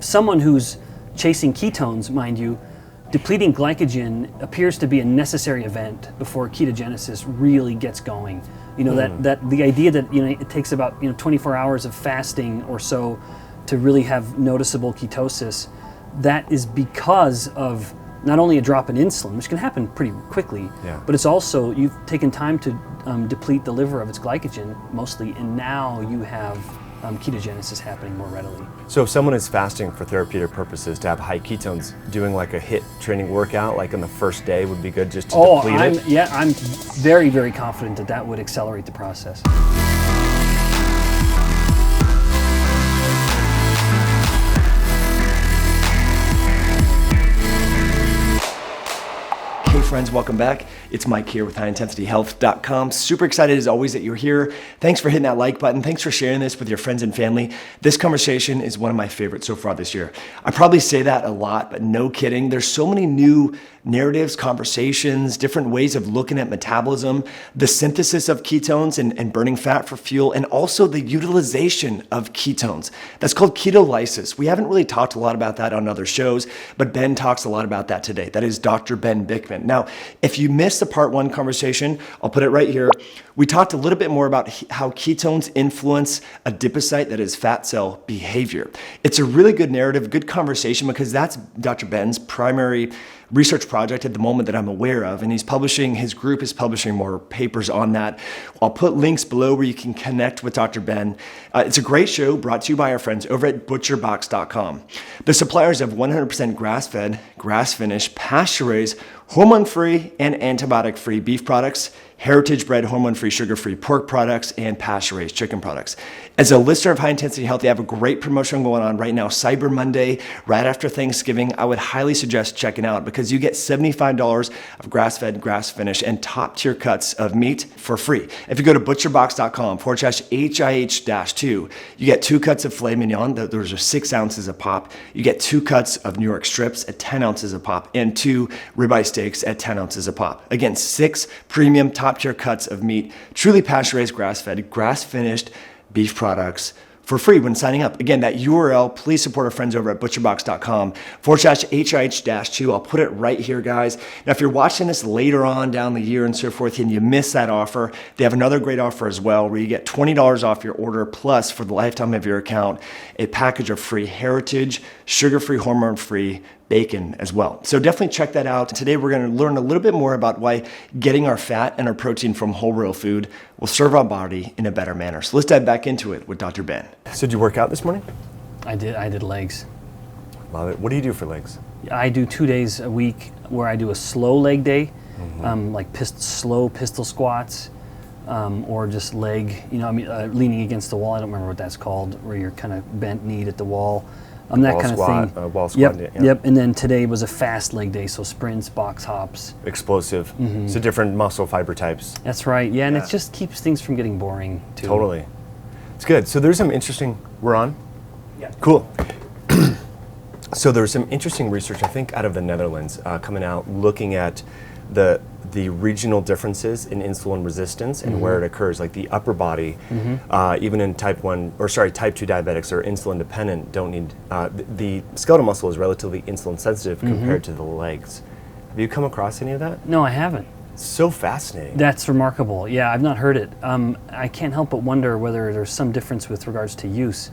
Someone who's chasing ketones, mind you, depleting glycogen appears to be a necessary event before ketogenesis really gets going. That the idea that it takes about 24 hours of fasting or so to really have noticeable ketosis, that is because of not only a drop in insulin, which can happen pretty quickly, but it's also you've taken time to deplete the liver of its glycogen mostly, and now you have ketogenesis happening more readily. So if someone is fasting for therapeutic purposes to have high ketones, doing like a HIIT training workout like on the first day would be good just to deplete it? Yeah, I'm very, very confident that would accelerate the process. Hey friends, welcome back. It's Mike here with highintensityhealth.com. Super excited as always that you're here. Thanks for hitting that like button. Thanks for sharing this with your friends and family. This conversation is one of my favorites so far this year. I probably say that a lot, but no kidding. There's so many new narratives, conversations, different ways of looking at metabolism, the synthesis of ketones and burning fat for fuel, and also the utilization of ketones. That's called ketolysis. We haven't really talked a lot about that on other shows, but Ben talks a lot about that today. That is Dr. Ben Bikman. Now, if you missed the part one conversation, I'll put it right here. We talked a little bit more about how ketones influence adipocyte, that is fat cell behavior. It's a really good narrative, good conversation, because that's Dr. Ben's primary research project at the moment that I'm aware of, and his group is publishing more papers on that. I'll put links below where you can connect with Dr. Ben. It's a great show brought to you by our friends over at butcherbox.com. The suppliers of 100% grass-fed, grass-finished, pasture-raised, hormone-free, and antibiotic-free beef products, heritage-bred, hormone-free, sugar-free pork products, and pasture-raised chicken products. As a listener of High Intensity Health, they have a great promotion going on right now, Cyber Monday, right after Thanksgiving. I would highly suggest checking out because you get $75 of grass-fed, grass-finished, and top-tier cuts of meat for free. If you go to butcherbox.com/HIH-2, you get 2 cuts of filet mignon. Those are 6 ounces a pop. You get 2 cuts of New York strips at 10 ounces a pop and 2 ribeye steaks at 10 ounces a pop. Again, 6 premium top-tier cuts of meat, truly pasture-raised, grass-fed, grass-finished beef products for free when signing up. Again, that URL, please support our friends over at butcherbox.com/HIH-2. I'll put it right here, guys. Now, if you're watching this later on down the year and so forth and you miss that offer, they have another great offer as well where you get $20 off your order plus for the lifetime of your account, a package of free heritage, sugar-free, hormone-free bacon as well. So definitely check that out. Today we're going to learn a little bit more about why getting our fat and our protein from whole real food will serve our body in a better manner. So let's dive back into it with Dr. Ben. So did you work out this morning? I did legs. Love it. What do you do for legs? I do 2 days a week where I do a slow leg day, like slow pistol squats, or just leg, leaning against the wall. I don't remember what that's called, where you're kind of bent kneed at the wall. That kind of thing. Wall squat. Yep. And then today was a fast leg day, so sprints, box hops. Explosive. So different muscle fiber types. That's right. Yeah, and it just keeps things from getting boring too. Totally. It's good. So there's some interesting. We're on. Yeah. Cool. So there's some interesting research, I think, out of the Netherlands coming out looking at the regional differences in insulin resistance and where it occurs, like the upper body, even in type 2 diabetics or insulin dependent don't need, the skeletal muscle is relatively insulin sensitive compared to the legs. Have you come across any of that? No, I haven't. So fascinating. That's remarkable. Yeah, I've not heard it. I can't help but wonder whether there's some difference with regards to use.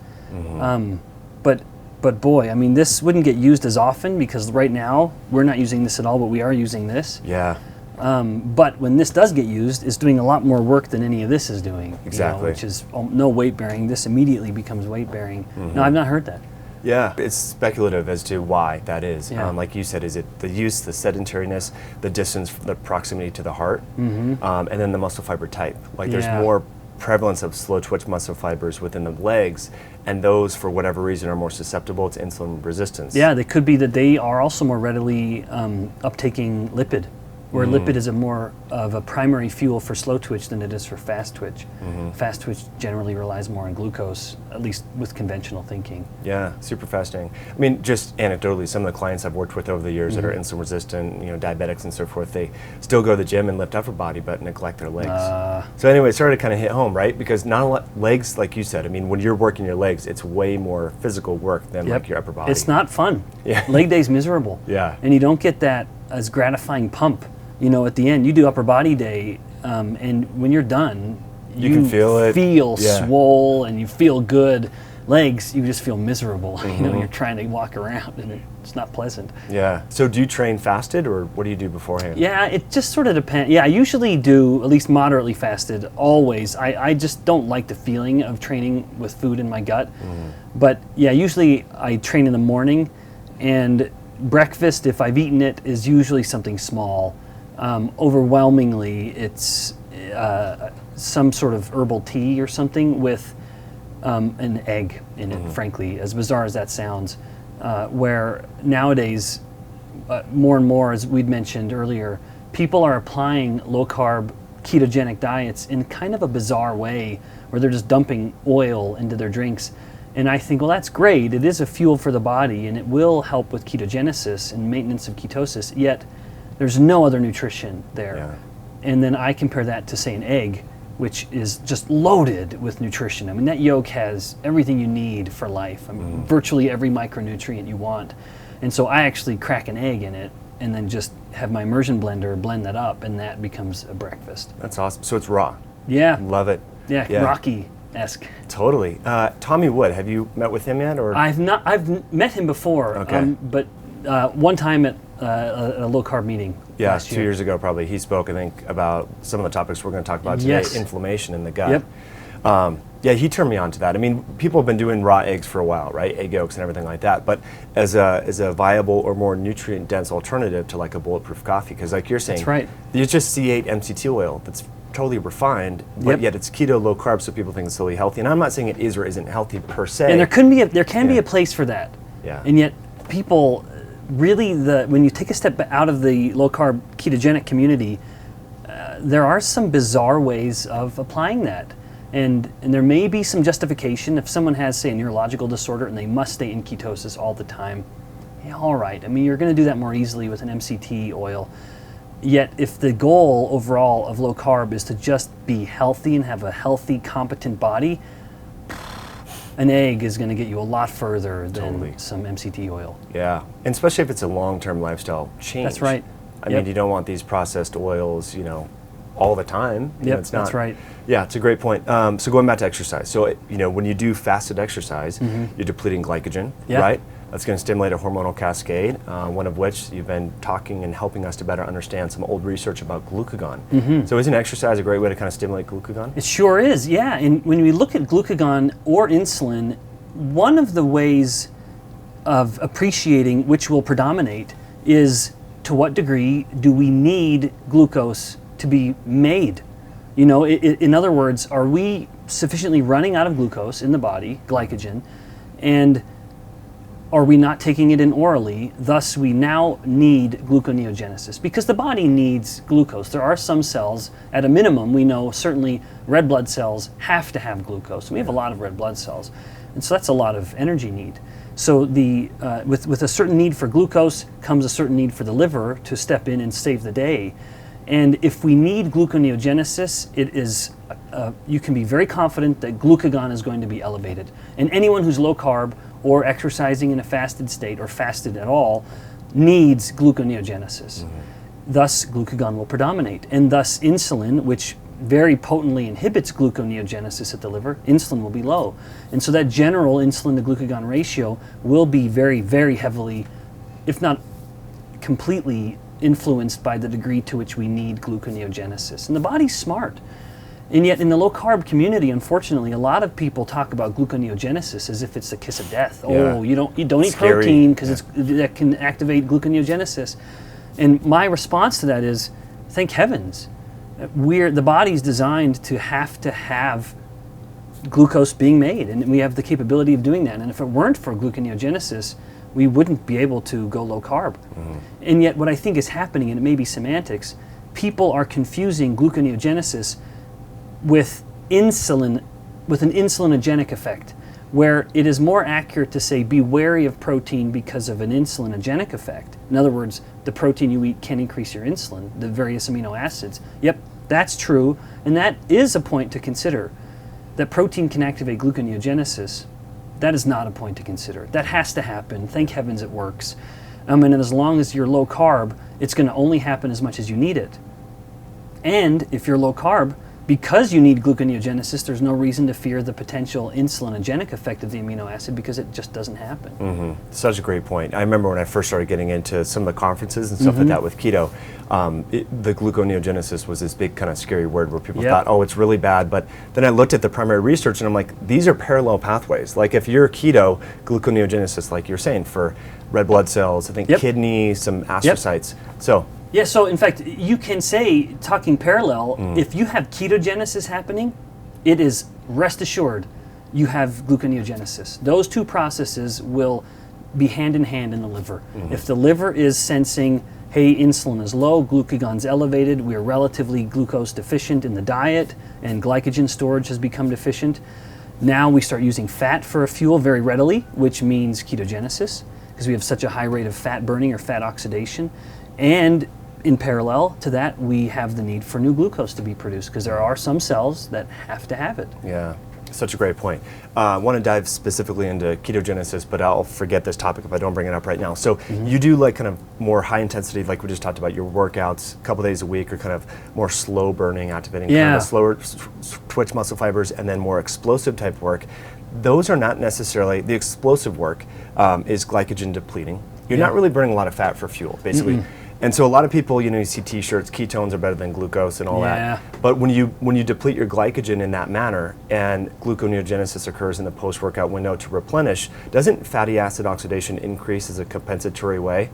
But boy, I mean, this wouldn't get used as often because right now we're not using this at all, but we are using this. Yeah. But when this does get used, it's doing a lot more work than any of this is doing. Exactly. Which is no weight bearing. This immediately becomes weight bearing. No, I've not heard that. Yeah, it's speculative as to why that is. Yeah. Like you said, is it the use, the sedentariness, the distance, the proximity to the heart, and then the muscle fiber type. Like there's more prevalence of slow twitch muscle fibers within the legs, and those, for whatever reason, are more susceptible to insulin resistance. Yeah, they could be that they are also more readily uptaking lipid. where lipid is a more of a primary fuel for slow twitch than it is for fast twitch. Fast twitch generally relies more on glucose, at least with conventional thinking. Yeah, super fascinating. I mean, just anecdotally, some of the clients I've worked with over the years that are insulin resistant, diabetics and so forth, they still go to the gym and lift upper body, but neglect their legs. So anyway, it started to kind of hit home, right? Because not a lot, legs, like you said, I mean, when you're working your legs, it's way more physical work than like your upper body. It's not fun. Yeah. Leg day's miserable. Yeah. And you don't get that as gratifying pump, at the end. You do upper body day, and when you're done, you can feel it. Feel swole and you feel good. Legs, you just feel miserable. You're trying to walk around and it's not pleasant. Yeah. So do you train fasted, or what do you do beforehand? Yeah, it just sort of depends. Yeah, I usually do at least moderately fasted, always. I just don't like the feeling of training with food in my gut. But yeah, usually I train in the morning, and breakfast, if I've eaten it, is usually something small. Overwhelmingly, it's some sort of herbal tea or something with an egg in it, frankly, as bizarre as that sounds. Where nowadays, more and more, as we'd mentioned earlier, people are applying low-carb ketogenic diets in kind of a bizarre way, where they're just dumping oil into their drinks. And I think, well, that's great. It is a fuel for the body, and it will help with ketogenesis and maintenance of ketosis, yet there's no other nutrition there. Yeah. And then I compare that to, say, an egg, which is just loaded with nutrition. I mean, that yolk has everything you need for life. I mean, virtually every micronutrient you want. And so I actually crack an egg in it and then just have my immersion blender blend that up, and that becomes a breakfast. That's awesome. So it's raw. Yeah. Love it. Yeah. Rocky-esque. Totally. Tommy Wood, have you met with him yet? Or I've met him before, Okay. But one time at a low-carb meeting last 2 year. years ago probably. He spoke, I think, about some of the topics we're going to talk about today, Yes. inflammation in the gut. Yep. Yeah, he turned me on to that. I mean, people have been doing raw eggs for a while, right? Egg yolks and everything like that. But as a viable or more nutrient-dense alternative to like a bulletproof coffee, because like you're saying, That's right. you just C8 MCT oil that's totally refined, but yet it's keto, low carb, so people think it's totally healthy. And I'm not saying it is or isn't healthy per se. And there can be a place for that. Yeah. And yet people really, when you take a step out of the low-carb ketogenic community, there are some bizarre ways of applying that. And there may be some justification if someone has, say, a neurological disorder and they must stay in ketosis all the time. Yeah, all right. I mean, you're going to do that more easily with an MCT oil. Yet, if the goal overall of low carb is to just be healthy and have a healthy, competent body, an egg is going to get you a lot further than some MCT oil. Yeah, and especially if it's a long-term lifestyle change. That's right. I mean, you don't want these processed oils, all the time. It's not, that's right. Yeah, it's a great point. So going back to exercise. So, when you do fasted exercise, you're depleting glycogen, right? That's going to stimulate a hormonal cascade, one of which you've been talking and helping us to better understand some old research about glucagon. So isn't exercise a great way to kind of stimulate glucagon? It sure is, yeah. And when we look at glucagon or insulin, one of the ways of appreciating which will predominate is to what degree do we need glucose to be made? In other words, are we sufficiently running out of glucose in the body, glycogen, and are we not taking it in orally? Thus, we now need gluconeogenesis because the body needs glucose. There are some cells, at a minimum, we know certainly red blood cells have to have glucose. We have a lot of red blood cells, and so that's a lot of energy need. So with a certain need for glucose comes a certain need for the liver to step in and save the day. And if we need gluconeogenesis, it is you can be very confident that glucagon is going to be elevated. And anyone who's low carb or exercising in a fasted state or fasted at all needs gluconeogenesis. Thus, glucagon will predominate. And thus, insulin, which very potently inhibits gluconeogenesis at the liver, insulin will be low. And so that general insulin to glucagon ratio will be very, very heavily, if not completely, influenced by the degree to which we need gluconeogenesis. And the body's smart. And yet in the low-carb community, unfortunately, a lot of people talk about gluconeogenesis as if it's the kiss of death. Yeah. Oh, you don't eat Scary. protein because that can activate gluconeogenesis. And my response to that is, thank heavens. The body's designed to have glucose being made, and we have the capability of doing that. And if it weren't for gluconeogenesis, we wouldn't be able to go low carb. And yet what I think is happening, and it may be semantics, people are confusing gluconeogenesis with insulin, with an insulinogenic effect, where it is more accurate to say be wary of protein because of an insulinogenic effect. In other words, the protein you eat can increase your insulin, the various amino acids. Yep, that's true, and that is a point to consider. That protein can activate gluconeogenesis, that is not a point to consider. That has to happen. Thank heavens it works. And as long as you're low carb, it's going to only happen as much as you need it. And if you're low carb, because you need gluconeogenesis, there's no reason to fear the potential insulinogenic effect of the amino acid because it just doesn't happen. Such a great point. I remember when I first started getting into some of the conferences and stuff like that with keto, the gluconeogenesis was this big kind of scary word where people thought, oh, it's really bad. But then I looked at the primary research and I'm like, these are parallel pathways. Like if you're keto, gluconeogenesis, like you're saying, for red blood cells, I think kidney, some astrocytes. So. Yeah, so in fact, you can say, talking parallel, if you have ketogenesis happening, it is, rest assured, you have gluconeogenesis. Those two processes will be hand in hand in the liver. If the liver is sensing, hey, insulin is low, glucagon's elevated, we're relatively glucose deficient in the diet, and glycogen storage has become deficient, now we start using fat for a fuel very readily, which means ketogenesis, because we have such a high rate of fat burning or fat oxidation. And in parallel to that, we have the need for new glucose to be produced because there are some cells that have to have it. Yeah, such a great point. I want to dive specifically into ketogenesis, but I'll forget this topic if I don't bring it up right now. So you do like kind of more high intensity, like we just talked about, your workouts a couple days a week, or kind of more slow burning, activating kind of slower twitch muscle fibers, and then more explosive type work. Those are not necessarily, the explosive work is glycogen depleting. You're not really burning a lot of fat for fuel, basically. And so a lot of people, you see T-shirts, ketones are better than glucose and all that. But when you deplete your glycogen in that manner and gluconeogenesis occurs in the post-workout window to replenish, doesn't fatty acid oxidation increase as a compensatory way?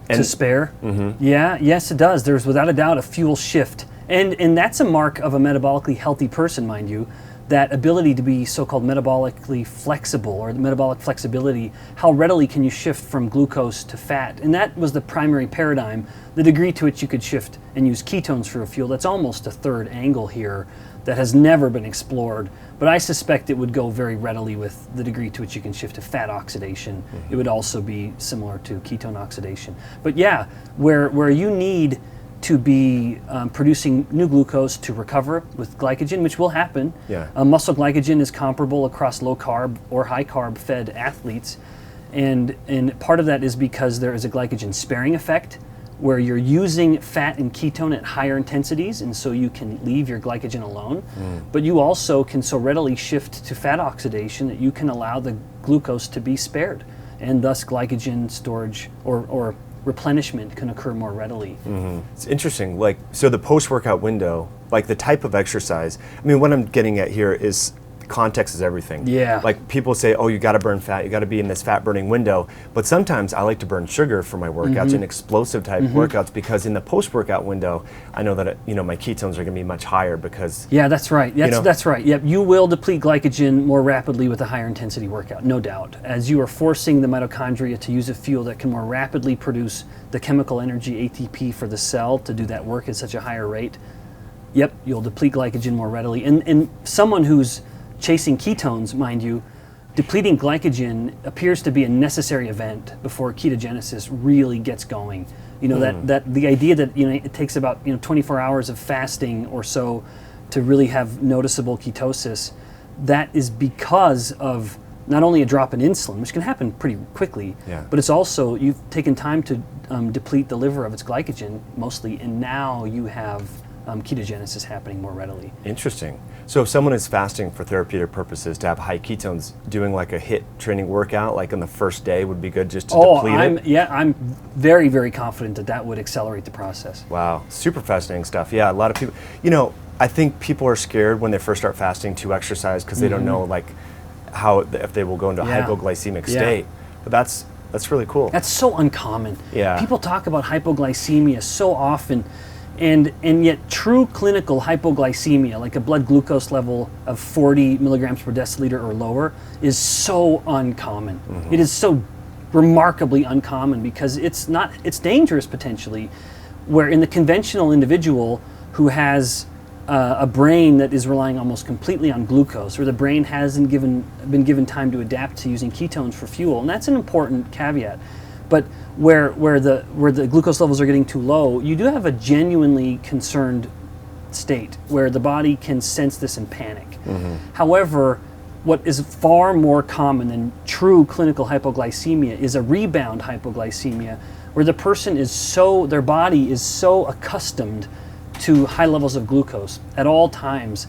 To spare? Yes, it does. There's without a doubt a fuel shift. And that's a mark of a metabolically healthy person, mind you. That ability to be so-called metabolically flexible, or the metabolic flexibility, how readily can you shift from glucose to fat? And that was the primary paradigm, the degree to which you could shift and use ketones for a fuel. That's almost a third angle here that has never been explored, but I suspect it would go very readily with the degree to which you can shift to fat oxidation. It would also be similar to ketone oxidation. But yeah, where you need to be producing new glucose to recover with glycogen, which will happen. Muscle glycogen is comparable across low carb or high carb fed athletes. And part of that is because there is a glycogen sparing effect where you're using fat and ketone at higher intensities, and so you can leave your glycogen alone. But you also can so readily shift to fat oxidation that you can allow the glucose to be spared, and thus glycogen storage or replenishment can occur more readily. It's interesting, like, so the post-workout window, like the type of exercise, I mean, what I'm getting at here is context is everything. Like people say, oh, you gotta burn fat, you gotta be in this fat burning window, but sometimes I like to burn sugar for my workouts and explosive type workouts, because in the post-workout window, I know that, my ketones are gonna be much higher because... Yeah, that's right, that's right. Yep, you will deplete glycogen more rapidly with a higher intensity workout, no doubt, as you are forcing the mitochondria to use a fuel that can more rapidly produce the chemical energy ATP for the cell to do that work at such a higher rate. Yep, you'll deplete glycogen more readily. And someone who's chasing ketones, mind you, depleting glycogen appears to be a necessary event before ketogenesis really gets going. That the idea that it takes about 24 hours of fasting or so to really have noticeable ketosis, that is because of not only a drop in insulin, which can happen pretty quickly, but it's also you've taken time to deplete the liver of its glycogen mostly, and now you have ketogenesis happening more readily. Interesting. So if someone is fasting for therapeutic purposes to have high ketones, doing like a HIIT training workout like on the first day would be good just to deplete it? Yeah, I'm very, very confident that would accelerate the process. Wow, super fascinating stuff. Yeah, a lot of people, I think people are scared when they first start fasting to exercise because they don't know like how, if they will go into a hypoglycemic state. But that's really cool. That's so uncommon. People talk about hypoglycemia so often. And yet true clinical hypoglycemia, like a blood glucose level of 40 milligrams per deciliter or lower, is so uncommon. It is so remarkably uncommon because it's dangerous potentially, where in the conventional individual who has a brain that is relying almost completely on glucose, or the brain hasn't been given time to adapt to using ketones for fuel, and that's an important caveat. But where the glucose levels are getting too low, you do have a genuinely concerned state where the body can sense this and panic. However, what is far more common than true clinical hypoglycemia is a rebound hypoglycemia, where the person their body is so accustomed to high levels of glucose at all times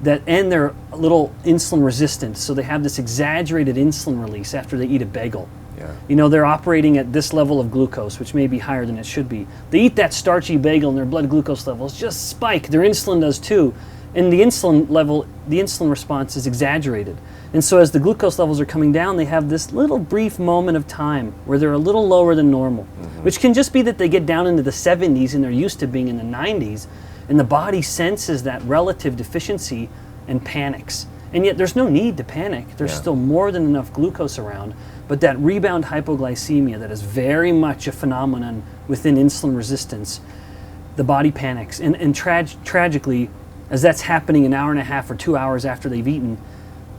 and they're a little insulin resistant, so they have this exaggerated insulin release after they eat a bagel. Yeah. They're operating at this level of glucose, which may be higher than it should be. They eat that starchy bagel and their blood glucose levels just spike. Their insulin does too. And the insulin response is exaggerated. And so as the glucose levels are coming down, they have this little brief moment of time where they're a little lower than normal, which can just be that they get down into the 70s and they're used to being in the 90s, and the body senses that relative deficiency and panics. And yet there's no need to panic. There's still more than enough glucose around, but that rebound hypoglycemia that is very much a phenomenon within insulin resistance, the body panics. And tragically, as that's happening an hour and a half or 2 hours after they've eaten,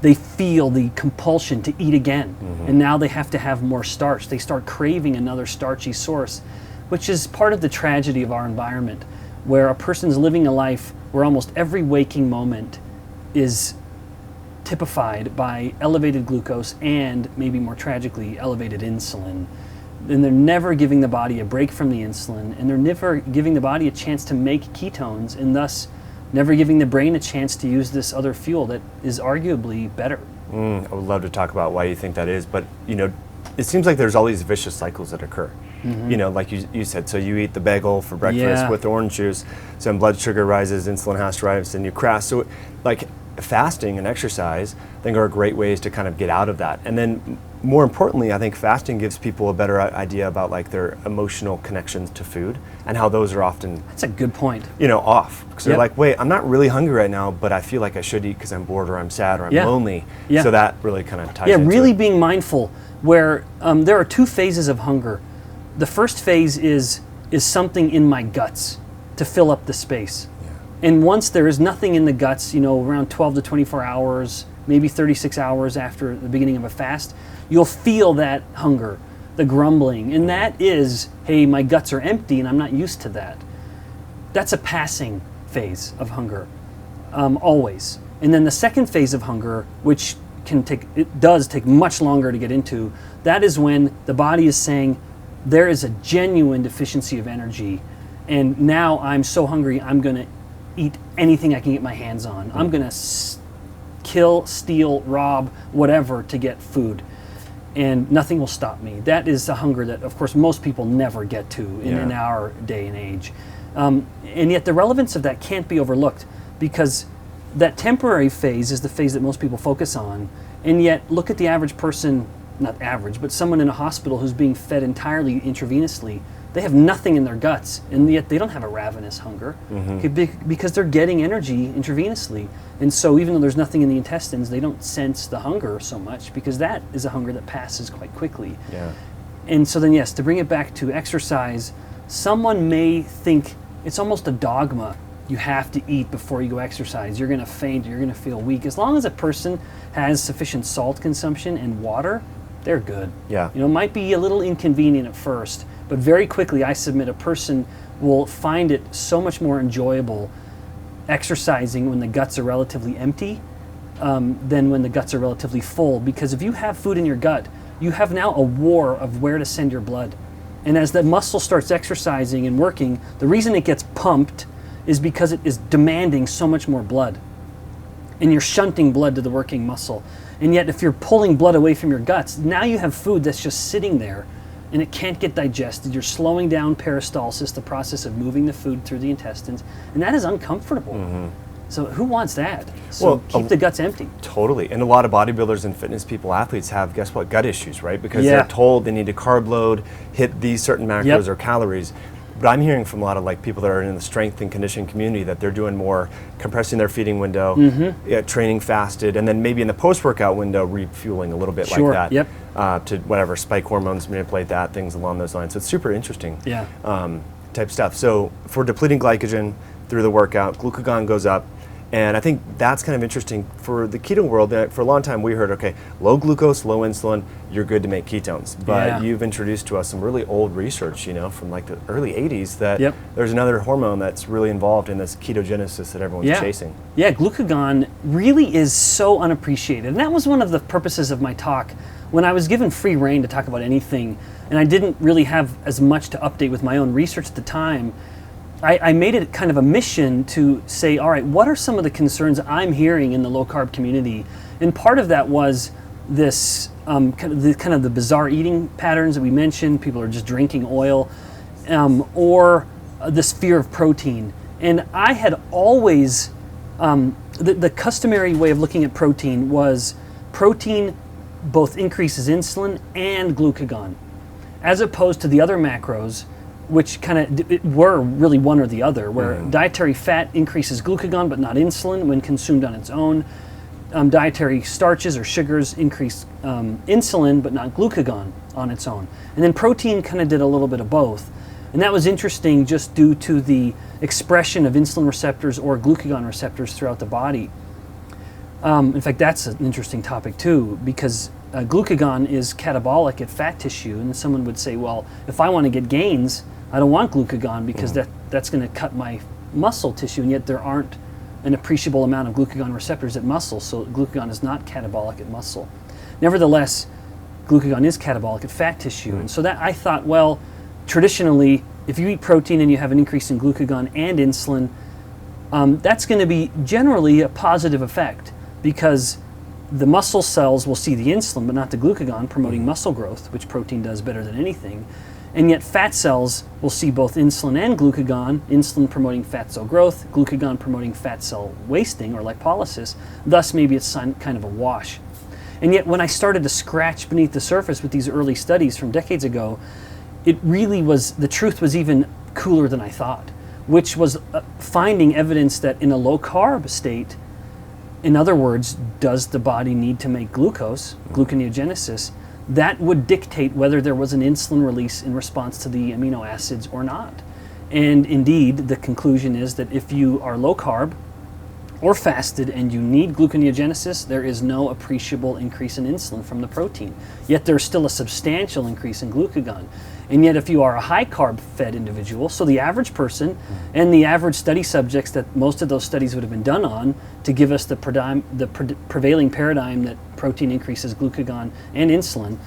they feel the compulsion to eat again. And now they have to have more starch. They start craving another starchy source, which is part of the tragedy of our environment, where a person's living a life where almost every waking moment is typified by elevated glucose and, maybe more tragically, elevated insulin. And they're never giving the body a break from the insulin, and they're never giving the body a chance to make ketones, and thus never giving the brain a chance to use this other fuel that is arguably better. I would love to talk about why you think that is, but it seems like there's all these vicious cycles that occur. Like you said, so you eat the bagel for breakfast with orange juice, so then blood sugar rises, insulin has to rise, and you crash. So like fasting and exercise, I think, are great ways to kind of get out of that. And then more importantly, I think fasting gives people a better idea about like their emotional connections to food and how those are often, That's a good point. off. Because they're like, wait, I'm not really hungry right now, but I feel like I should eat because I'm bored or I'm sad or I'm lonely. So that really kind of ties into really it. being mindful, where there are two phases of hunger. The first phase is something in my guts to fill up the space. And once there is nothing in the guts, around 12 to 24 hours, maybe 36 hours after the beginning of a fast, you'll feel that hunger, the grumbling. And that is, hey, my guts are empty and I'm not used to that. That's a passing phase of hunger, always. And then the second phase of hunger, which does take much longer to get into, that is when the body is saying, there is a genuine deficiency of energy, and now I'm so hungry, I'm going to eat anything I can get my hands on. I'm going to kill, steal, rob, whatever to get food, and nothing will stop me. That is a hunger that, of course, most people never get to in our day and age. And yet the relevance of that can't be overlooked, because that temporary phase is the phase that most people focus on, and yet look at the average person, not average, but someone in a hospital who's being fed entirely intravenously. They have nothing in their guts, and yet they don't have a ravenous hunger because they're getting energy intravenously. And so even though there's nothing in the intestines, they don't sense the hunger so much, because that is a hunger that passes quite quickly. And so then, yes, to bring it back to exercise, someone may think it's almost a dogma. You have to eat before you go exercise. You're going to faint, you're going to feel weak. As long as a person has sufficient salt consumption and water, they're good. It might be a little inconvenient at first, but very quickly, I submit, a person will find it so much more enjoyable exercising when the guts are relatively empty than when the guts are relatively full. Because if you have food in your gut, you have now a war of where to send your blood. And as the muscle starts exercising and working, the reason it gets pumped is because it is demanding so much more blood. And you're shunting blood to the working muscle. And yet if you're pulling blood away from your guts, now you have food that's just sitting there and it can't get digested. You're slowing down peristalsis, the process of moving the food through the intestines, and that is uncomfortable. So who wants that? So keep the guts empty. Totally. And a lot of bodybuilders and fitness people, athletes have, guess what, gut issues, right? Because they're told they need to carb load, hit these certain macros or calories. But I'm hearing from a lot of like people that are in the strength and conditioning community that they're doing more compressing their feeding window, training fasted, and then maybe in the post-workout window refueling a little bit like that. Yep. To whatever, spike hormones, manipulate that, things along those lines. So it's super interesting type stuff. So for depleting glycogen through the workout, glucagon goes up. And I think that's kind of interesting for the keto world. For a long time we heard, okay, low glucose, low insulin, you're good to make ketones. But you've introduced to us some really old research, from like the early 80s that there's another hormone that's really involved in this ketogenesis that everyone's chasing. Yeah, glucagon really is so unappreciated. And that was one of the purposes of my talk. When I was given free rein to talk about anything, and I didn't really have as much to update with my own research at the time, I made it kind of a mission to say, all right, what are some of the concerns I'm hearing in the low-carb community? And part of that was this kind of the bizarre eating patterns that we mentioned. People are just drinking oil, or this fear of protein. And I had always, the customary way of looking at protein was protein both increases insulin and glucagon, as opposed to the other macros, which were really one or the other, where dietary fat increases glucagon but not insulin when consumed on its own. Dietary starches or sugars increase insulin but not glucagon on its own. And then protein kind of did a little bit of both. And that was interesting just due to the expression of insulin receptors or glucagon receptors throughout the body. In fact, that's an interesting topic too, because glucagon is catabolic at fat tissue, and someone would say, well, if I want to get gains, I don't want glucagon because that's going to cut my muscle tissue, and yet there aren't an appreciable amount of glucagon receptors at muscle, so glucagon is not catabolic at muscle. Nevertheless, glucagon is catabolic at fat tissue, and so that I thought, well, traditionally, if you eat protein and you have an increase in glucagon and insulin, that's going to be generally a positive effect, because the muscle cells will see the insulin but not the glucagon promoting muscle growth, which protein does better than anything. And yet fat cells will see both insulin and glucagon, insulin promoting fat cell growth, glucagon promoting fat cell wasting or lipolysis. Thus maybe it's kind of a wash. And yet when I started to scratch beneath the surface with these early studies from decades ago, it really was, the truth was even cooler than I thought, which was finding evidence that in a low carb state, in other words, does the body need to make glucose, gluconeogenesis, that would dictate whether there was an insulin release in response to the amino acids or not. And indeed, the conclusion is that if you are low carb or fasted and you need gluconeogenesis, there is no appreciable increase in insulin from the protein. Yet there's still a substantial increase in glucagon. And yet if you are a high carb fed individual, so the average person and the average study subjects that most of those studies would have been done on to give us the prevailing paradigm that protein increases glucagon and insulin,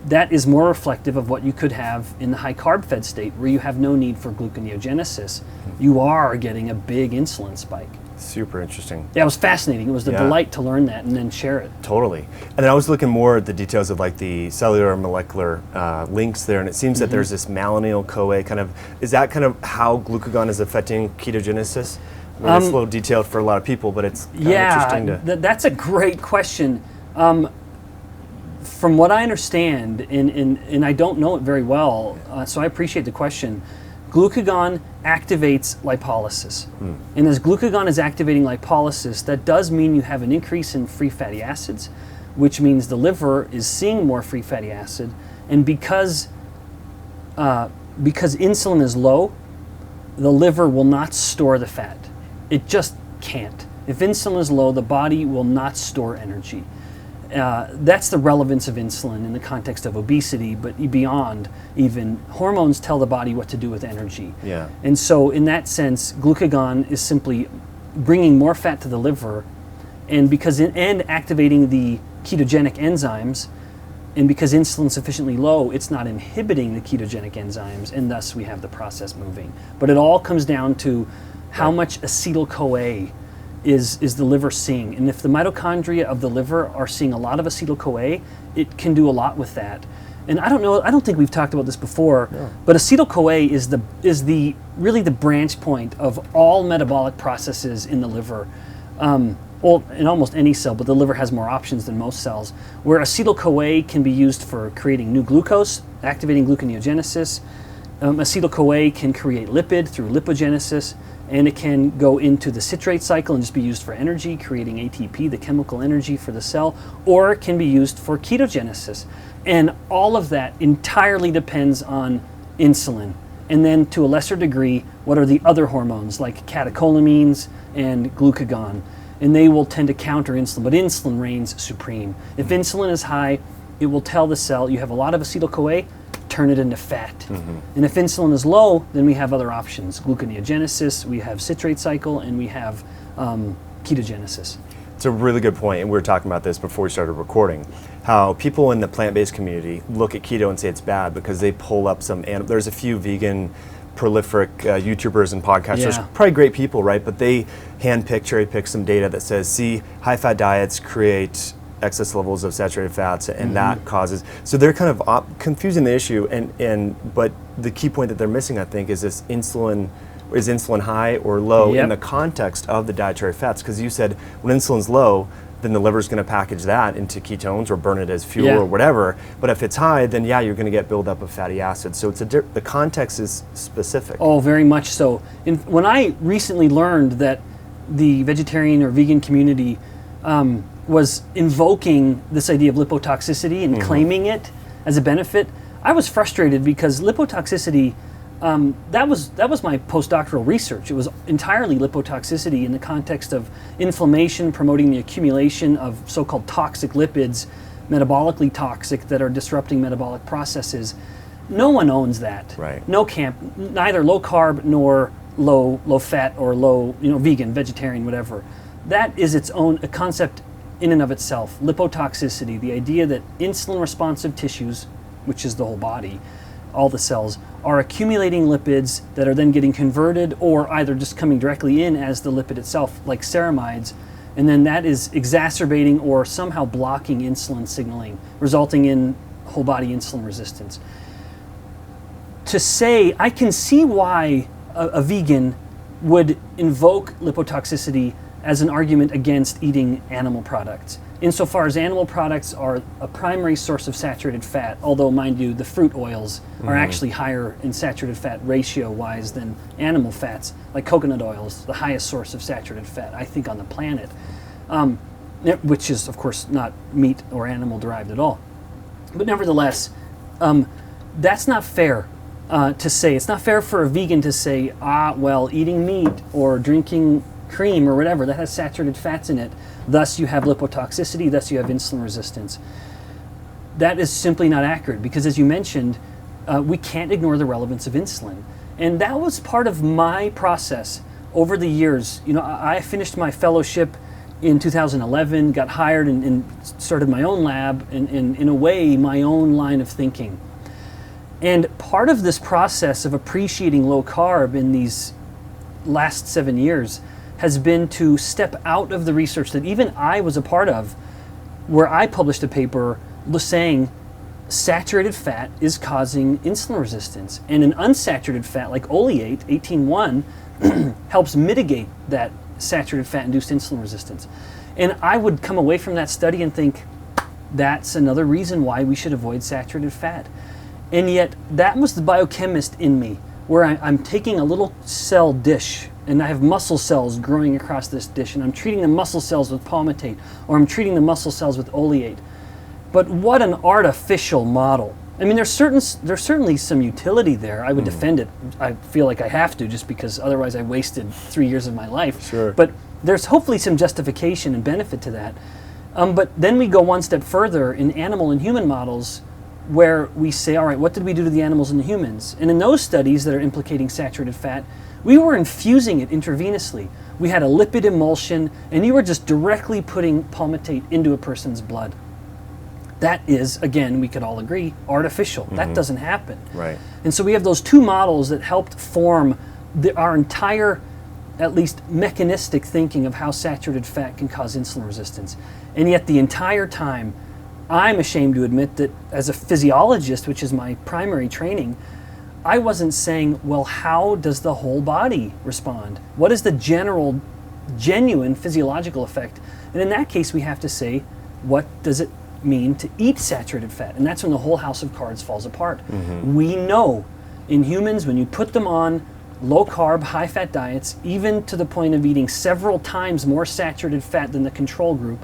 that is more reflective of what you could have in the high carb fed state where you have no need for gluconeogenesis. You are getting a big insulin spike. Super interesting. Yeah, it was fascinating. It was a delight to learn that and then share it. Totally. And then I was looking more at the details of like the cellular and molecular links there, and it seems that there's this Acetyl-CoA kind of, is that kind of how glucagon is affecting ketogenesis? I mean, it's a little detailed for a lot of people, but it's kind of interesting to... That's a great question. From what I understand, and I don't know it very well, so I appreciate the question, glucagon activates lipolysis. And as glucagon is activating lipolysis, that does mean you have an increase in free fatty acids, which means the liver is seeing more free fatty acid. And because insulin is low, the liver will not store the fat. It just can't. If insulin is low, the body will not store energy. That's the relevance of insulin in the context of obesity, but beyond even, hormones tell the body what to do with energy. Yeah. And so in that sense, glucagon is simply bringing more fat to the liver, and activating the ketogenic enzymes, and because insulin's sufficiently low, it's not inhibiting the ketogenic enzymes, and thus we have the process moving. But it all comes down to how much Acetyl-CoA is the liver seeing. And if the mitochondria of the liver are seeing a lot of Acetyl-CoA, it can do a lot with that. And I don't think we've talked about this before, but Acetyl-CoA is really the branch point of all metabolic processes in the liver. Well, in almost any cell, but the liver has more options than most cells, where Acetyl-CoA can be used for creating new glucose, activating gluconeogenesis, Acetyl-CoA can create lipid through lipogenesis, and it can go into the citrate cycle and just be used for energy, creating ATP, the chemical energy for the cell, or it can be used for ketogenesis. And all of that entirely depends on insulin. And then to a lesser degree, what are the other hormones like catecholamines and glucagon? And they will tend to counter insulin, but insulin reigns supreme. If insulin is high, it will tell the cell you have a lot of acetyl-CoA, turn it into fat. And if insulin is low, then we have other options. Gluconeogenesis, we have citrate cycle, and we have ketogenesis. It's a really good point, and we were talking about this before we started recording, how people in the plant-based community look at keto and say it's bad because they pull up there's a few vegan prolific YouTubers and podcasters, probably great people, right? But they cherry pick some data that says, see, high-fat diets create excess levels of saturated fats, and that causes. So they're kind of confusing the issue, but the key point that they're missing, I think, is this insulin. Is insulin high or low in the context of the dietary fats? Because you said when insulin's low, then the liver's going to package that into ketones or burn it as fuel or whatever. But if it's high, then you're going to get buildup of fatty acids. So it's the context is specific. Oh, very much so. When I recently learned that the vegetarian or vegan community was invoking this idea of lipotoxicity and claiming it as a benefit, I was frustrated because lipotoxicity, that was my postdoctoral research. It was entirely lipotoxicity in the context of inflammation, promoting the accumulation of so-called toxic lipids, metabolically toxic, that are disrupting metabolic processes. No one owns that. Right. No camp, neither low carb nor low fat or low, vegan, vegetarian, whatever. That is its own a concept in and of itself. Lipotoxicity, the idea that insulin responsive tissues, which is the whole body, all the cells, are accumulating lipids that are then getting converted or either just coming directly in as the lipid itself, like ceramides, and then that is exacerbating or somehow blocking insulin signaling, resulting in whole body insulin resistance. To say, I can see why a vegan would invoke lipotoxicity as an argument against eating animal products, insofar as animal products are a primary source of saturated fat, although, mind you, the fruit oils are actually higher in saturated fat ratio-wise than animal fats, like coconut oil is the highest source of saturated fat, I think, on the planet, which is, of course, not meat or animal-derived at all. But nevertheless, that's not fair to say. It's not fair for a vegan to say, well, eating meat or drinking cream or whatever, that has saturated fats in it, thus you have lipotoxicity, thus you have insulin resistance. That is simply not accurate because, as you mentioned, we can't ignore the relevance of insulin. And that was part of my process over the years. I finished my fellowship in 2011, got hired and started my own lab and in a way, my own line of thinking. And part of this process of appreciating low carb in these last 7 years has been to step out of the research that even I was a part of, where I published a paper saying saturated fat is causing insulin resistance. And an unsaturated fat like oleate, 18.1, helps mitigate that saturated fat-induced insulin resistance. And I would come away from that study and think, that's another reason why we should avoid saturated fat. And yet, that was the biochemist in me, where I'm taking a little cell dish, and I have muscle cells growing across this dish, and I'm treating the muscle cells with palmitate, or I'm treating the muscle cells with oleate. But what an artificial model. I mean, there's certainly some utility there. I would defend it. I feel like I have to, just because otherwise I wasted 3 years of my life. Sure. But there's hopefully some justification and benefit to that. But then we go one step further in animal and human models, where we say, all right, what did we do to the animals and the humans? And in those studies that are implicating saturated fat, we were infusing it intravenously. We had a lipid emulsion, and you were just directly putting palmitate into a person's blood. That is, again, we could all agree, artificial. That doesn't happen. Right. And so we have those two models that helped form our entire, at least mechanistic thinking of how saturated fat can cause insulin resistance. And yet the entire time, I'm ashamed to admit that as a physiologist, which is my primary training, I wasn't saying, well, how does the whole body respond? What is the genuine physiological effect? And in that case, we have to say, what does it mean to eat saturated fat? And that's when the whole house of cards falls apart. We know In humans, when you put them on low carb, high fat diets, even to the point of eating several times more saturated fat than the control group,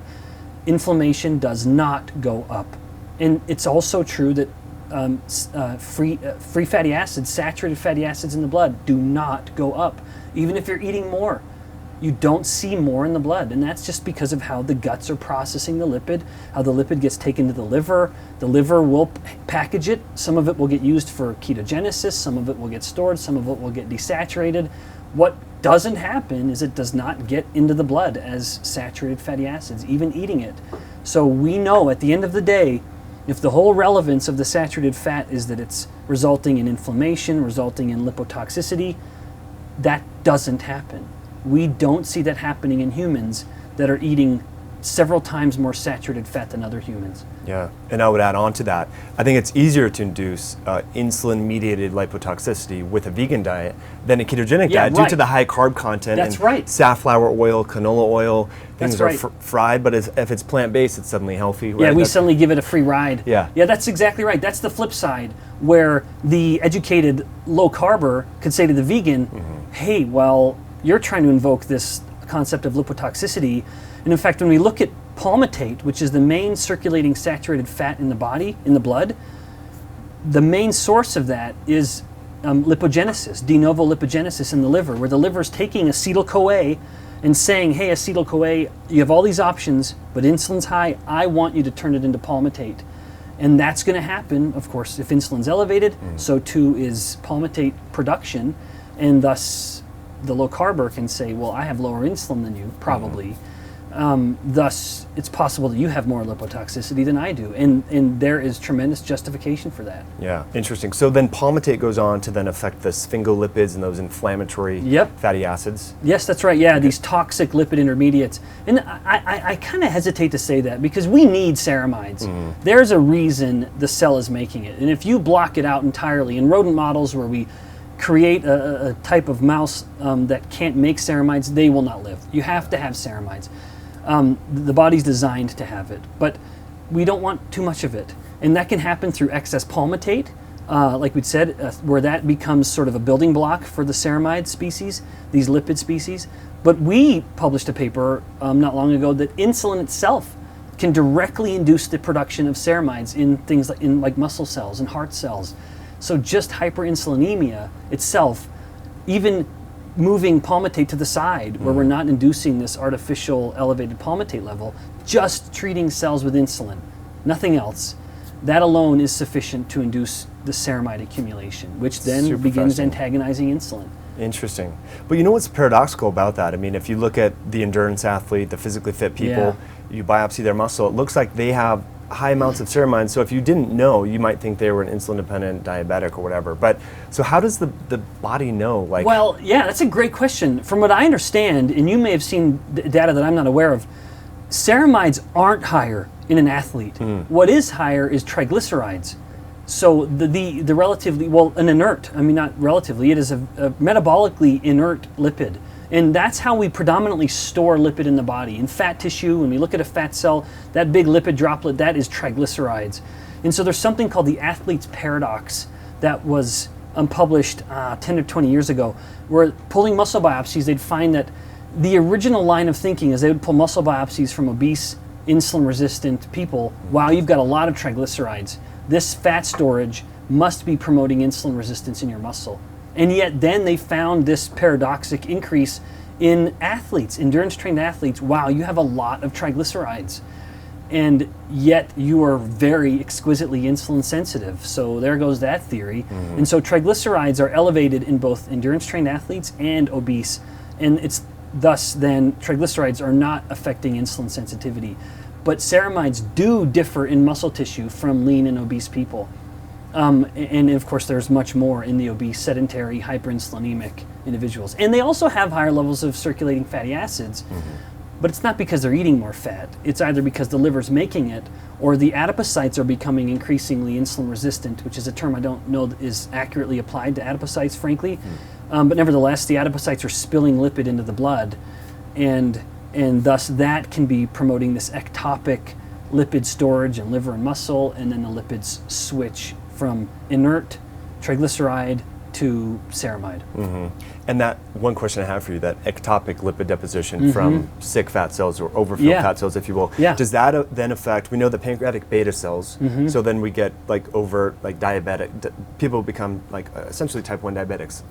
inflammation does not go up. And it's also true that free fatty acids, saturated fatty acids in the blood, do not go up. Even if you're eating more, you don't see more in the blood. And that's just because of how the guts are processing the lipid, how the lipid gets taken to the liver. The liver will package it. Some of it will get used for ketogenesis, some of it will get stored, some of it will get desaturated. What doesn't happen is it does not get into the blood as saturated fatty acids, even eating it. So we know at the end of the day, if the whole relevance of the saturated fat is that it's resulting in inflammation, resulting in lipotoxicity, that doesn't happen. We don't see that happening in humans that are eating several times more saturated fat than other humans. Yeah, and I would add on to that, I think it's easier to induce insulin-mediated lipotoxicity with a vegan diet than a ketogenic diet due to the high carb content. That's right. Safflower oil, canola oil, things That's are fried, but if it's plant-based, it's suddenly healthy. Right? Yeah, we suddenly give it a free ride. Yeah. Yeah, that's exactly right. That's the flip side, where the educated low carber could say to the vegan, hey, well, you're trying to invoke this concept of lipotoxicity. And in fact, when we look at palmitate, which is the main circulating saturated fat in the body, in the blood, the main source of that is lipogenesis, de novo lipogenesis in the liver, where the liver is taking Acetyl-CoA and saying, hey, Acetyl-CoA, you have all these options, but insulin's high, I want you to turn it into palmitate. And that's going to happen, of course, if insulin's elevated, so too is palmitate production, and thus the low carber can say, well, I have lower insulin than you, probably. Thus, it's possible that you have more lipotoxicity than I do. And there is tremendous justification for that. Yeah, interesting. So then palmitate goes on to then affect the sphingolipids and those inflammatory fatty acids? Yes, that's right. Yeah, these toxic lipid intermediates. And I kind of hesitate to say that because we need ceramides. There's a reason the cell is making it. And if you block it out entirely, in rodent models where we create a type of mouse that can't make ceramides, they will not live. You have to have ceramides. The body's designed to have it, but we don't want too much of it. And that can happen through excess palmitate, like we said, where that becomes sort of a building block for the ceramide species, these lipid species. But we published a paper not long ago that insulin itself can directly induce the production of ceramides in things like muscle cells and heart cells. So just hyperinsulinemia itself, even moving palmitate to the side where we're not inducing this artificial elevated palmitate level, just treating cells with insulin, nothing else, that alone is sufficient to induce the ceramide accumulation, which then begins antagonizing insulin. Interesting. But you know what's paradoxical about that? I mean, if you look at the endurance athlete, the physically fit people, you biopsy their muscle, it looks like they have high amounts of ceramides. So if you didn't know, you might think they were an insulin-dependent diabetic or whatever. But so how does the body know? Well, yeah, that's a great question. From what I understand, and you may have seen data that I'm not aware of, ceramides aren't higher in an athlete. What is higher is triglycerides. So the relatively, well, an inert, I mean, not relatively, it is a metabolically inert lipid. And that's how we predominantly store lipid in the body. In fat tissue, when we look at a fat cell, that big lipid droplet, that is triglycerides. And so there's something called the athlete's paradox that was published 10 or 20 years ago, where pulling muscle biopsies, they'd find that the original line of thinking is they would pull muscle biopsies from obese, insulin-resistant people. Wow, you've got a lot of triglycerides. This fat storage must be promoting insulin resistance in your muscle. And yet then they found this paradoxic increase in athletes, endurance-trained athletes. Wow, you have a lot of triglycerides. And yet you are very exquisitely insulin sensitive. So there goes that theory. And so triglycerides are elevated in both endurance-trained athletes and obese. And it's thus then triglycerides are not affecting insulin sensitivity. But ceramides do differ in muscle tissue from lean and obese people. And of course, there's much more in the obese, sedentary, hyperinsulinemic individuals. And they also have higher levels of circulating fatty acids, but it's not because they're eating more fat. It's either because the liver's making it, or the adipocytes are becoming increasingly insulin resistant, which is a term I don't know that is accurately applied to adipocytes, frankly. But nevertheless, the adipocytes are spilling lipid into the blood, and thus that can be promoting this ectopic lipid storage in liver and muscle, and then the lipids switch from inert triglyceride to ceramide. And that one question I have for you, that ectopic lipid deposition from sick fat cells or overfilled fat cells, if you will, does that then affect, we know the pancreatic beta cells, so then we get like diabetic, people become like essentially type 1 diabetics,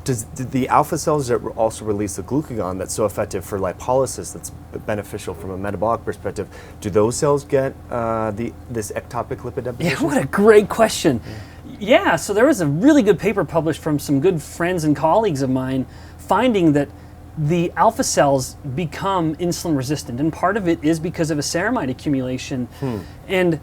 do the alpha cells that also release the glucagon that's so effective for lipolysis, that's beneficial from a metabolic perspective, do those cells get this ectopic lipid deposition? Yeah, what a great question. Yeah, so there was a really good paper published from some good friends and colleagues of mine finding that the alpha cells become insulin resistant, and part of it is because of a ceramide accumulation. And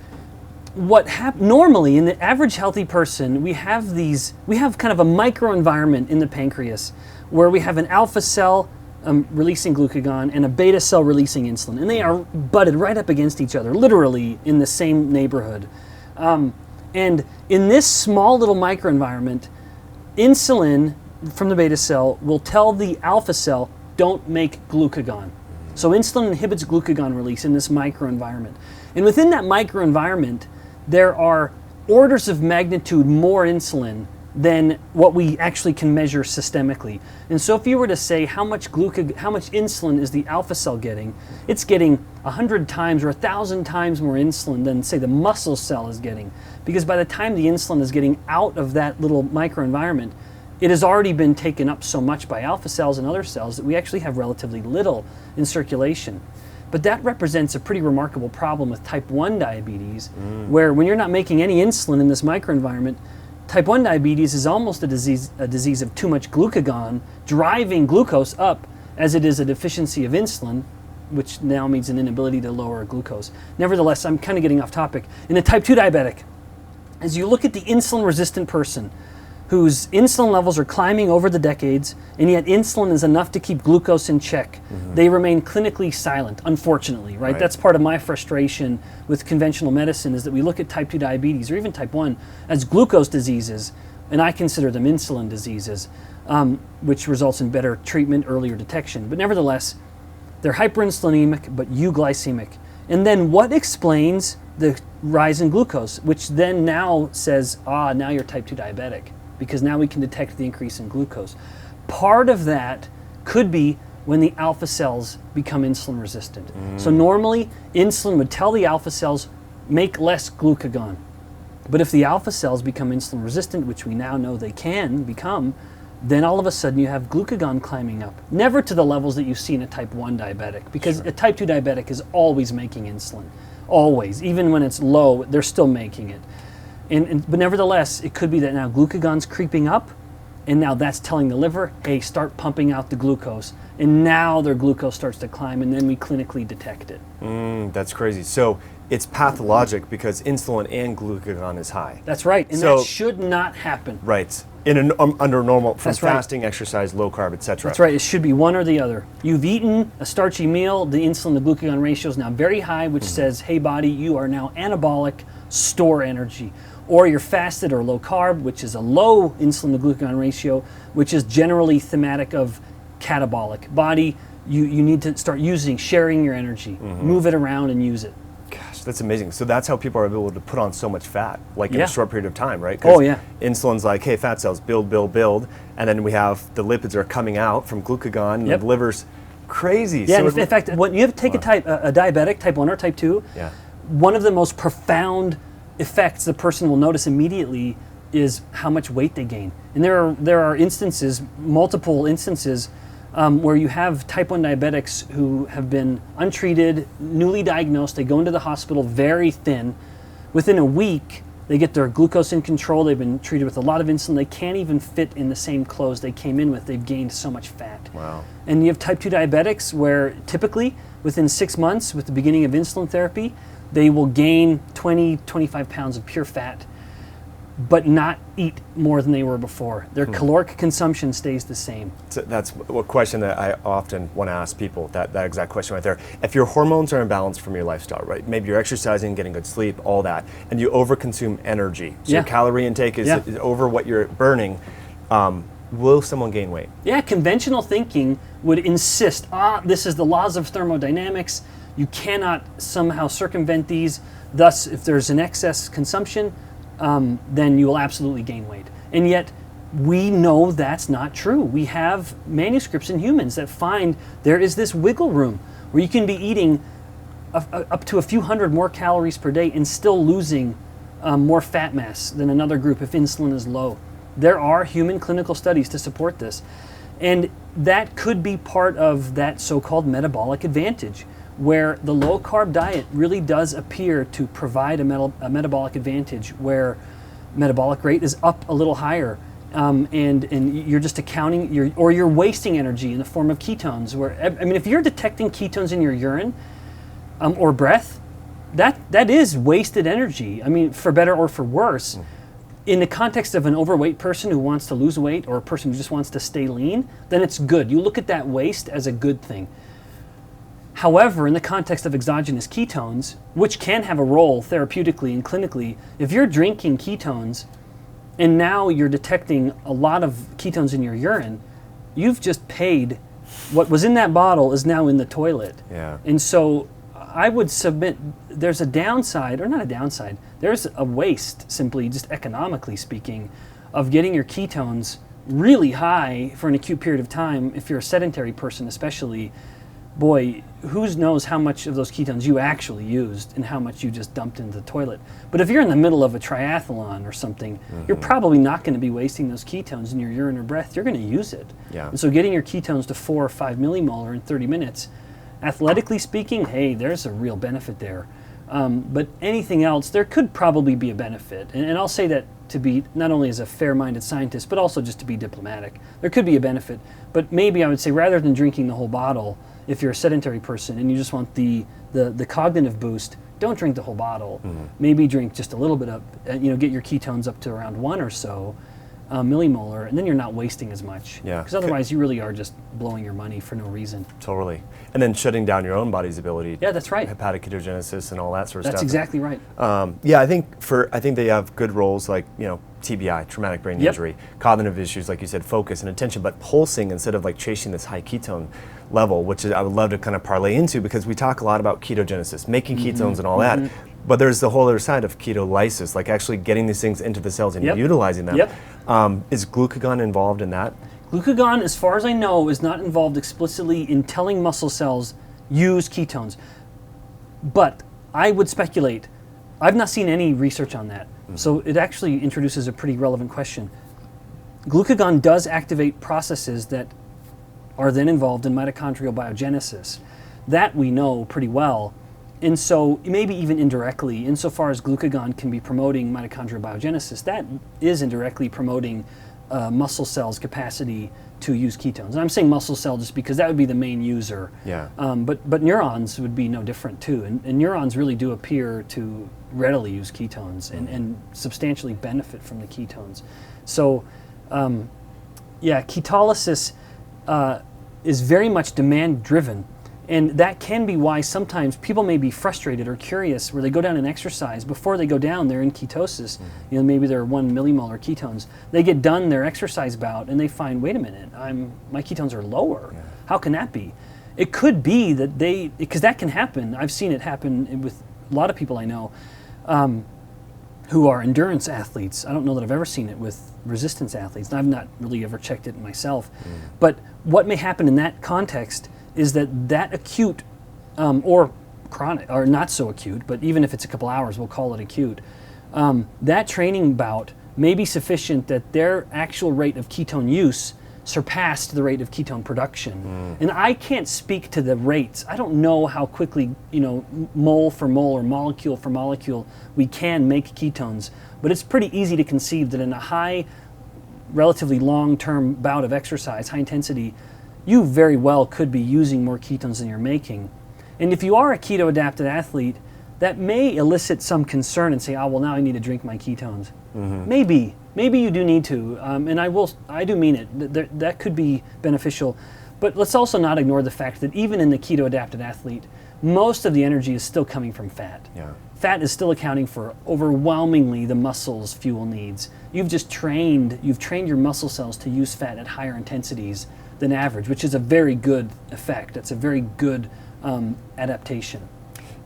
what normally in the average healthy person, we have kind of a microenvironment in the pancreas where we have an alpha cell releasing glucagon and a beta cell releasing insulin, and they are butted right up against each other, literally in the same neighborhood. And in this small little microenvironment, insulin from the beta cell will tell the alpha cell, don't make glucagon. So insulin inhibits glucagon release in this microenvironment. And within that microenvironment, there are orders of magnitude more insulin than what we actually can measure systemically. And so if you were to say how much insulin is the alpha cell getting, it's getting 100 times or 1,000 times more insulin than, say, the muscle cell is getting. Because by the time the insulin is getting out of that little microenvironment, it has already been taken up so much by alpha cells and other cells that we actually have relatively little in circulation. But that represents a pretty remarkable problem with type 1 diabetes, where when you're not making any insulin in this microenvironment, type 1 diabetes is almost a disease of too much glucagon driving glucose up, as it is a deficiency of insulin, which now means an inability to lower glucose. Nevertheless, I'm kind of getting off topic. In a type 2 diabetic, as you look at the insulin-resistant person whose insulin levels are climbing over the decades, and yet insulin is enough to keep glucose in check, they remain clinically silent, unfortunately, right? That's part of my frustration with conventional medicine, is that we look at type 2 diabetes, or even type 1, as glucose diseases, and I consider them insulin diseases, which results in better treatment, earlier detection. But nevertheless, they're hyperinsulinemic, but euglycemic. And then what explains the rise in glucose, which then now says, now you're type 2 diabetic, because now we can detect the increase in glucose. Part of that could be when the alpha cells become insulin resistant. So normally, insulin would tell the alpha cells, make less glucagon. But if the alpha cells become insulin resistant, which we now know they can become, then all of a sudden you have glucagon climbing up. Never to the levels that you see in a type 1 diabetic, because a type 2 diabetic is always making insulin. Always. Even when it's low, they're still making it. But nevertheless, it could be that now glucagon's creeping up, and now that's telling the liver, hey, start pumping out the glucose. And now their glucose starts to climb, and then we clinically detect it. That's crazy. So it's pathologic because insulin and glucagon is high. That's right, and So- that should not happen. Right. Under normal, from That's right. fasting, exercise, low carb, etc. That's right, it should be one or the other. You've eaten a starchy meal, the insulin to glucagon ratio is now very high, which says, hey body, you are now anabolic, store energy. Or you're fasted or low carb, which is a low insulin to glucagon ratio, which is generally thematic of catabolic. Body, you need to start sharing your energy, move it around and use it. Gosh, that's amazing. So that's how people are able to put on so much fat, like in Yeah. a short period of time, right? Oh, yeah. Insulin's like, hey, fat cells, build, and then we have the lipids are coming out from glucagon, and Yep. the liver's crazy. Yeah, So and in fact, when you have to take a diabetic, type 1 or type 2, Yeah. one of the most profound effects the person will notice immediately is how much weight they gain. And there are instances, multiple instances, where you have type 1 diabetics who have been untreated, newly diagnosed, they go into the hospital very thin. Within a week, they get their glucose in control, they've been treated with a lot of insulin, they can't even fit in the same clothes they came in with, they've gained so much fat. Wow. And you have type 2 diabetics where typically within 6 months with the beginning of insulin therapy, they will gain 20, 25 pounds of pure fat, but not eat more than they were before. Their caloric consumption stays the same. So that's a question that I often want to ask people, that exact question right there. If your hormones are imbalanced from your lifestyle, right? Maybe you're exercising, getting good sleep, all that, and you overconsume energy. So your calorie intake is over what you're burning. Will someone gain weight? Yeah, conventional thinking would insist, this is the laws of thermodynamics. You cannot somehow circumvent these. Thus, if there's an excess consumption, then you will absolutely gain weight. And yet, we know that's not true. We have manuscripts in humans that find there is this wiggle room where you can be eating up to a few hundred more calories per day and still losing more fat mass than another group if insulin is low. There are human clinical studies to support this. And that could be part of that so-called metabolic advantage, where the low-carb diet really does appear to provide a metabolic advantage where metabolic rate is up a little higher. And you're just accounting, you're wasting energy in the form of ketones. If you're detecting ketones in your urine or breath, that is wasted energy. For better or for worse. In the context of an overweight person who wants to lose weight or a person who just wants to stay lean, then it's good. You look at that waste as a good thing. However, in the context of exogenous ketones, which can have a role therapeutically and clinically, if you're drinking ketones and now you're detecting a lot of ketones in your urine, you've just paid what was in that bottle is now in the toilet. Yeah. And so I would submit there's a downside, or not a downside, there's a waste, simply just economically speaking, of getting your ketones really high for an acute period of time. If you're a sedentary person especially, boy, who knows how much of those ketones you actually used and how much you just dumped into the toilet. But if you're in the middle of a triathlon or something, you're probably not going to be wasting those ketones in your urine or breath. You're going to use it. Yeah. And so getting your ketones to 4 or 5 millimolar in 30 minutes, athletically speaking, hey, there's a real benefit there. But anything else, there could probably be a benefit. And I'll say that to be not only as a fair-minded scientist, but also just to be diplomatic. There could be a benefit. But maybe I would say rather than drinking the whole bottle, if you're a sedentary person and you just want the cognitive boost, don't drink the whole bottle. Maybe drink just a little bit of, get your ketones up to around 1 or so millimolar, and then you're not wasting as much. Yeah. Because otherwise you really are just blowing your money for no reason. Totally. And then shutting down your own body's ability. Yeah, that's right. Hepatic ketogenesis and all that sort of That's stuff. exactly right. I think they have good roles like, TBI, traumatic brain injury, cognitive issues, like you said, focus and attention, but pulsing instead of like chasing this high ketone level, which I would love to kind of parlay into because we talk a lot about ketogenesis, making ketones and all that. But there's the whole other side of ketolysis, like actually getting these things into the cells and utilizing them. Is glucagon involved in that? Glucagon, as far as I know, is not involved explicitly in telling muscle cells use ketones. But I would speculate. I've not seen any research on that. So it actually introduces a pretty relevant question. Glucagon does activate processes that are then involved in mitochondrial biogenesis. That we know pretty well. And so maybe even indirectly, insofar as glucagon can be promoting mitochondrial biogenesis, that is indirectly promoting muscle cells' capacity to use ketones. And I'm saying muscle cell just because that would be the main user. Yeah. But neurons would be no different too. And neurons really do appear to readily use ketones and substantially benefit from the ketones. So ketolysis is very much demand driven. And that can be why sometimes people may be frustrated or curious where they go down and exercise. Before they go down, they're in ketosis. Maybe they're 1 millimolar ketones. They get done their exercise bout and they find, wait a minute, my ketones are lower. Yeah. How can that be? It could be that because that can happen. I've seen it happen with a lot of people I know who are endurance athletes. I don't know that I've ever seen it with resistance athletes. I've not really ever checked it myself. But what may happen in that context is that acute or chronic, or not so acute, but even if it's a couple hours, we'll call it acute, that training bout may be sufficient that their actual rate of ketone use surpassed the rate of ketone production. And I can't speak to the rates. I don't know how quickly, mole for mole or molecule for molecule we can make ketones, but it's pretty easy to conceive that in a high, relatively long-term bout of exercise, high intensity, you very well could be using more ketones than you're making. And if you are a keto-adapted athlete, that may elicit some concern and say, well, now I need to drink my ketones. Maybe you do need to, and I do mean it. That could be beneficial. But let's also not ignore the fact that even in the keto-adapted athlete, most of the energy is still coming from fat. Yeah. Fat is still accounting for overwhelmingly the muscle's fuel needs. You've trained your muscle cells to use fat at higher intensities than average, which is a very good effect. It's a very good adaptation.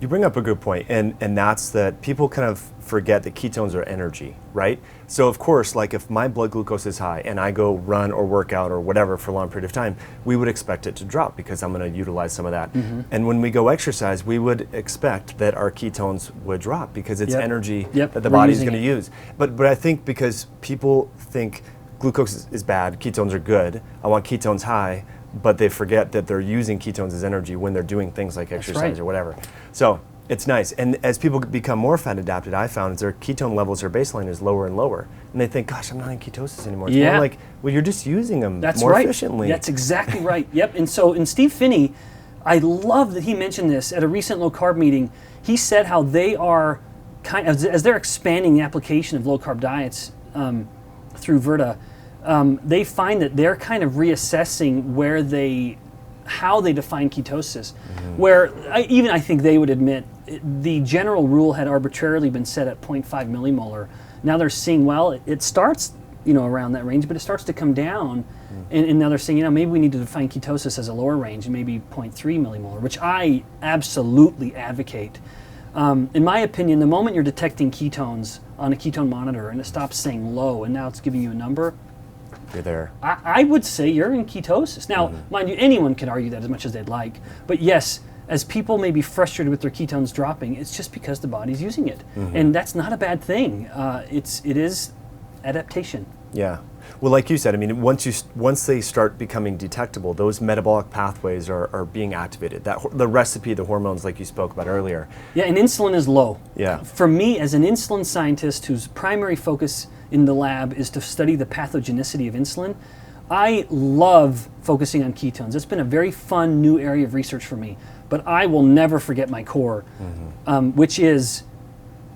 You bring up a good point, and that's that people kind of forget that ketones are energy, right? So of course, like if my blood glucose is high and I go run or work out or whatever for a long period of time, we would expect it to drop because I'm going to utilize some of that. And when we go exercise, we would expect that our ketones would drop because it's energy that the body's going to use. But I think because people think glucose is bad, ketones are good, I want ketones high, but they forget that they're using ketones as energy when they're doing things like exercise or whatever. So it's nice. And as people become more fat adapted, I found is their ketone levels, their baseline is lower and lower. And they think, gosh, I'm not in ketosis anymore. It's more like, well, you're just using them more efficiently. That's exactly right. Yep. And so, and Steve Finney, I love that he mentioned this at a recent low carb meeting. He said how they are as they're expanding the application of low carb diets through Virta, they find that they're kind of reassessing how they define ketosis, where I think they would admit the general rule had arbitrarily been set at 0.5 millimolar. Now they're seeing, well, it starts around that range, but it starts to come down, and now they're saying, maybe we need to define ketosis as a lower range, maybe 0.3 millimolar, which I absolutely advocate. In my opinion, the moment you're detecting ketones on a ketone monitor and it stops saying low and now it's giving you a number, you're there. I would say you're in ketosis. Now, mind you, anyone can argue that as much as they'd like. But yes, as people may be frustrated with their ketones dropping, it's just because the body's using it. And that's not a bad thing. It is adaptation. Yeah. Well, like you said, I mean, once they start becoming detectable, those metabolic pathways are being activated. The recipe, the hormones, like you spoke about earlier. Yeah, and insulin is low. Yeah. For me, as an insulin scientist whose primary focus in the lab is to study the pathogenicity of insulin, I love focusing on ketones. It's been a very fun new area of research for me. But I will never forget my core, which is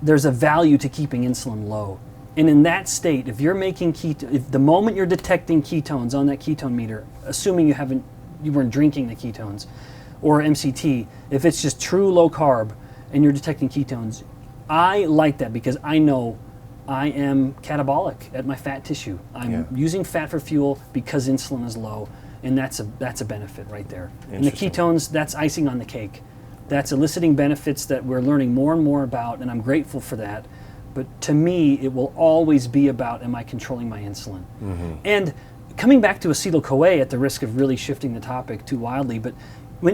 there's a value to keeping insulin low. And in that state, if you're making if the moment you're detecting ketones on that ketone meter, assuming you weren't drinking the ketones, or MCT, if it's just true low carb and you're detecting ketones, I like that because I know I am catabolic at my fat tissue. I'm using fat for fuel because insulin is low, and that's a benefit right there. And the ketones, that's icing on the cake. That's eliciting benefits that we're learning more and more about, and I'm grateful for that. But to me, it will always be about, am I controlling my insulin? And coming back to acetyl-CoA, at the risk of really shifting the topic too wildly, but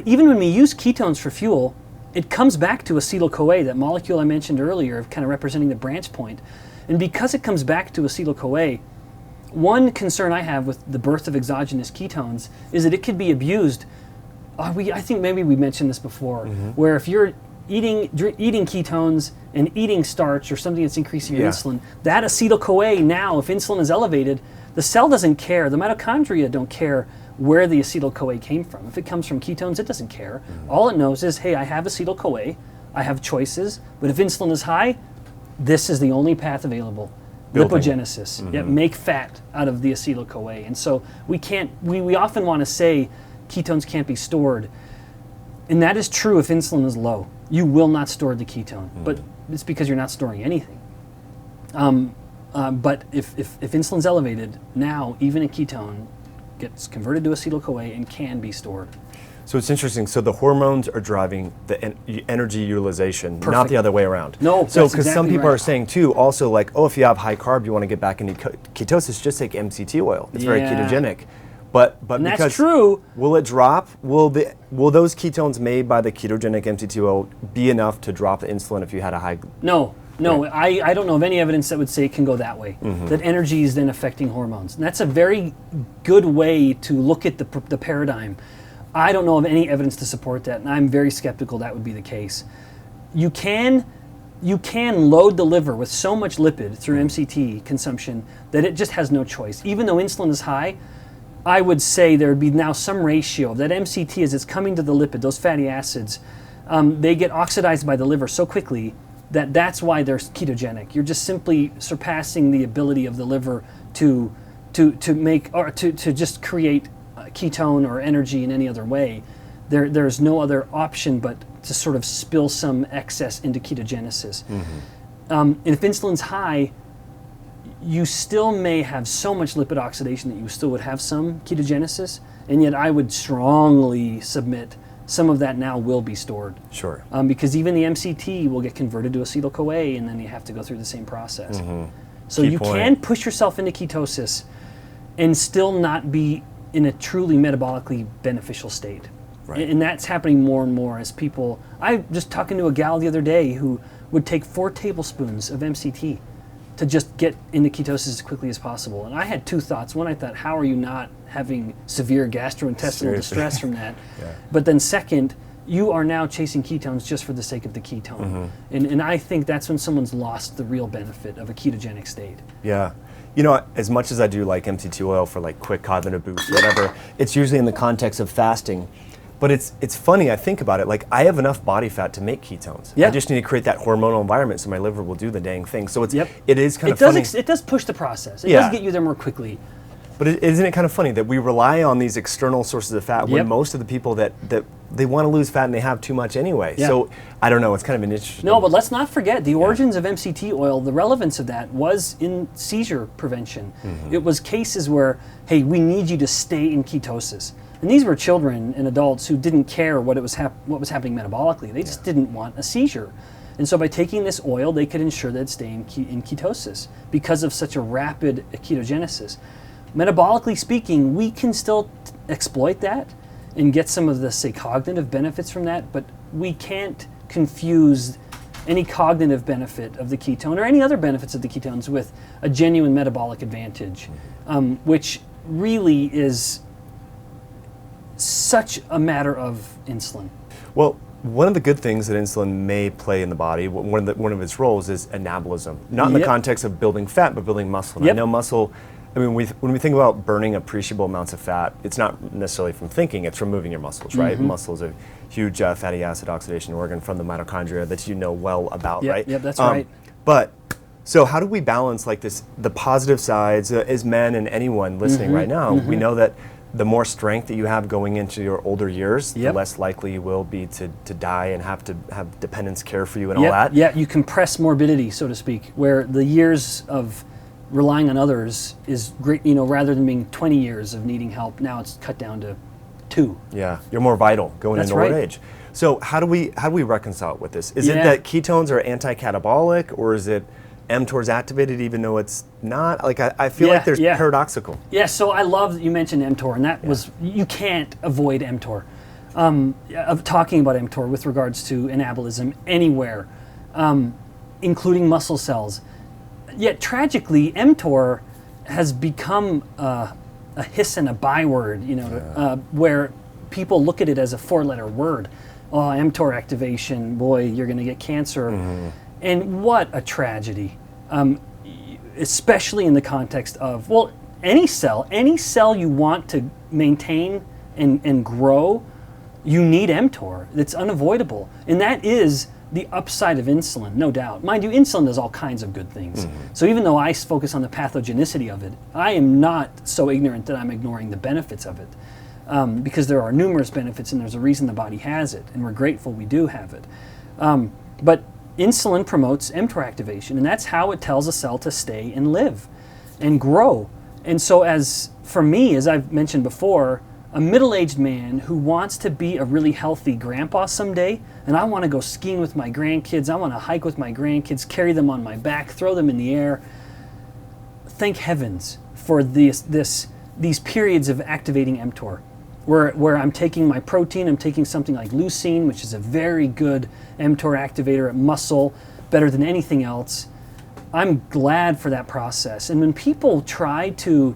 even when we use ketones for fuel, it comes back to acetyl-CoA, that molecule I mentioned earlier, kind of representing the branch point. And because it comes back to acetyl-CoA, one concern I have with the birth of exogenous ketones is that it could be abused. I think maybe we mentioned this before, where if you're eating ketones and eating starch or something that's increasing your insulin, that acetyl-CoA now, if insulin is elevated, the cell doesn't care, the mitochondria don't care where the acetyl-CoA came from. If it comes from ketones, it doesn't care. All it knows is, hey, I have acetyl-CoA, I have choices, but if insulin is high, this is the only path available. Lipogenesis. Make fat out of the acetyl-CoA. And so we often want to say ketones can't be stored. And that is true if insulin is low. You will not store the ketone, but it's because you're not storing anything. But if insulin's elevated, now even a ketone gets converted to acetyl-CoA and can be stored. So it's interesting. So the hormones are driving the energy utilization, not the other way around. No, so because exactly some people right. are saying too, also like, oh, if you have high carb, you want to get back into ketosis, just take MCT oil. It's very ketogenic. But and because that's true. Will it drop? Will those ketones made by the ketogenic MCT oil be enough to drop the insulin if you had a high? No. I don't know of any evidence that would say it can go that way. That energy is then affecting hormones, and that's a very good way to look at the paradigm. I don't know of any evidence to support that, and I'm very skeptical that would be the case. You can load the liver with so much lipid through MCT consumption that it just has no choice. Even though insulin is high, I would say there would be now some ratio of that MCT as it's coming to the lipid, those fatty acids, they get oxidized by the liver so quickly that's why they're ketogenic. You're just simply surpassing the ability of the liver to make or to just create ketone or energy in any other way. There's no other option but to sort of spill some excess into ketogenesis. And if insulin's high, you still may have so much lipid oxidation that you still would have some ketogenesis, and yet I would strongly submit some of that now will be stored. Sure. Because even the MCT will get converted to Acetyl-CoA, and then you have to go through the same process. So Key you point. can push yourself into ketosis and still not be in a truly metabolically beneficial state. Right. And that's happening more and more as people, I just talking to a gal the other day who would take 4 tablespoons of MCT to just get into ketosis as quickly as possible. And I had 2 thoughts. One, I thought, how are you not having severe gastrointestinal Seriously. distress from that? Yeah. But then second, you are now chasing ketones just for the sake of the ketone. And I think that's when someone's lost the real benefit of a ketogenic state. Yeah. You know, as much as I do like MCT oil for like quick cognitive boost or whatever, it's usually in the context of fasting. But it's funny, I think about it, like I have enough body fat to make ketones. Yeah. I just need to create that hormonal environment so my liver will do the dang thing. So it is kind of It does funny. it does push the process. It Yeah. does get you there more quickly. But isn't it kind of funny that we rely on these external sources of fat when Yep. most of the people that they want to lose fat and they have too much anyway. Yeah. So I don't know, it's kind of an interesting. No, but let's not forget the origins of MCT oil, the relevance of that was in seizure prevention. It was cases where, hey, we need you to stay in ketosis. And these were children and adults who didn't care what was happening metabolically. They just didn't want a seizure. And so by taking this oil, they could ensure they'd stay in ketosis because of such a rapid ketogenesis. Metabolically speaking, we can still exploit that and get some of the, say, cognitive benefits from that, but we can't confuse any cognitive benefit of the ketone or any other benefits of the ketones with a genuine metabolic advantage, which really is such a matter of insulin. Well, one of the good things that insulin may play in the body, one of its roles is anabolism. Not in the context of building fat, but building muscle. And I know muscle, I mean, when we think about burning appreciable amounts of fat, it's not necessarily from thinking, it's from moving your muscles, right? Muscle is a huge fatty acid oxidation organ from the mitochondria that you know well about, right? Yep, that's right. But, so how do we balance like this, the positive sides, as men and anyone listening right now, we know that the more strength that you have going into your older years, the less likely you will be to die and have to have dependence care for you and all that. Yeah, you compress morbidity, so to speak, where the years of relying on others is great, you know, rather than being 20 years of needing help, now it's cut down to 2. Yeah, you're more vital going into old age. So how do we reconcile it with this? Is it that ketones are anti-catabolic, or is it mTOR's activated even though it's not? Like I feel like there's paradoxical. Yeah, so I love that you mentioned mTOR, and that was, you can't avoid mTOR. Of talking about mTOR with regards to anabolism anywhere, including muscle cells. Yet tragically, mTOR has become a hiss and a byword, you know, where people look at it as a 4-letter word. Oh, mTOR activation, boy, you're going to get cancer. And what a tragedy, especially in the context of, well, any cell you want to maintain and grow, you need mTOR. It's unavoidable. And that is the upside of insulin, no doubt. Mind you, insulin does all kinds of good things. So even though I focus on the pathogenicity of it, I am not so ignorant that I'm ignoring the benefits of it. Because there are numerous benefits and there's a reason the body has it, and we're grateful we do have it. But insulin promotes mTOR activation, and that's how it tells a cell to stay and live and grow. And so as for me, as I've mentioned before, a middle-aged man who wants to be a really healthy grandpa someday, and I want to go skiing with my grandkids, I want to hike with my grandkids, carry them on my back, throw them in the air. Thank heavens for these periods of activating mTOR, where I'm taking my protein, I'm taking something like leucine, which is a very good mTOR activator at muscle, better than anything else. I'm glad for that process. And when people try to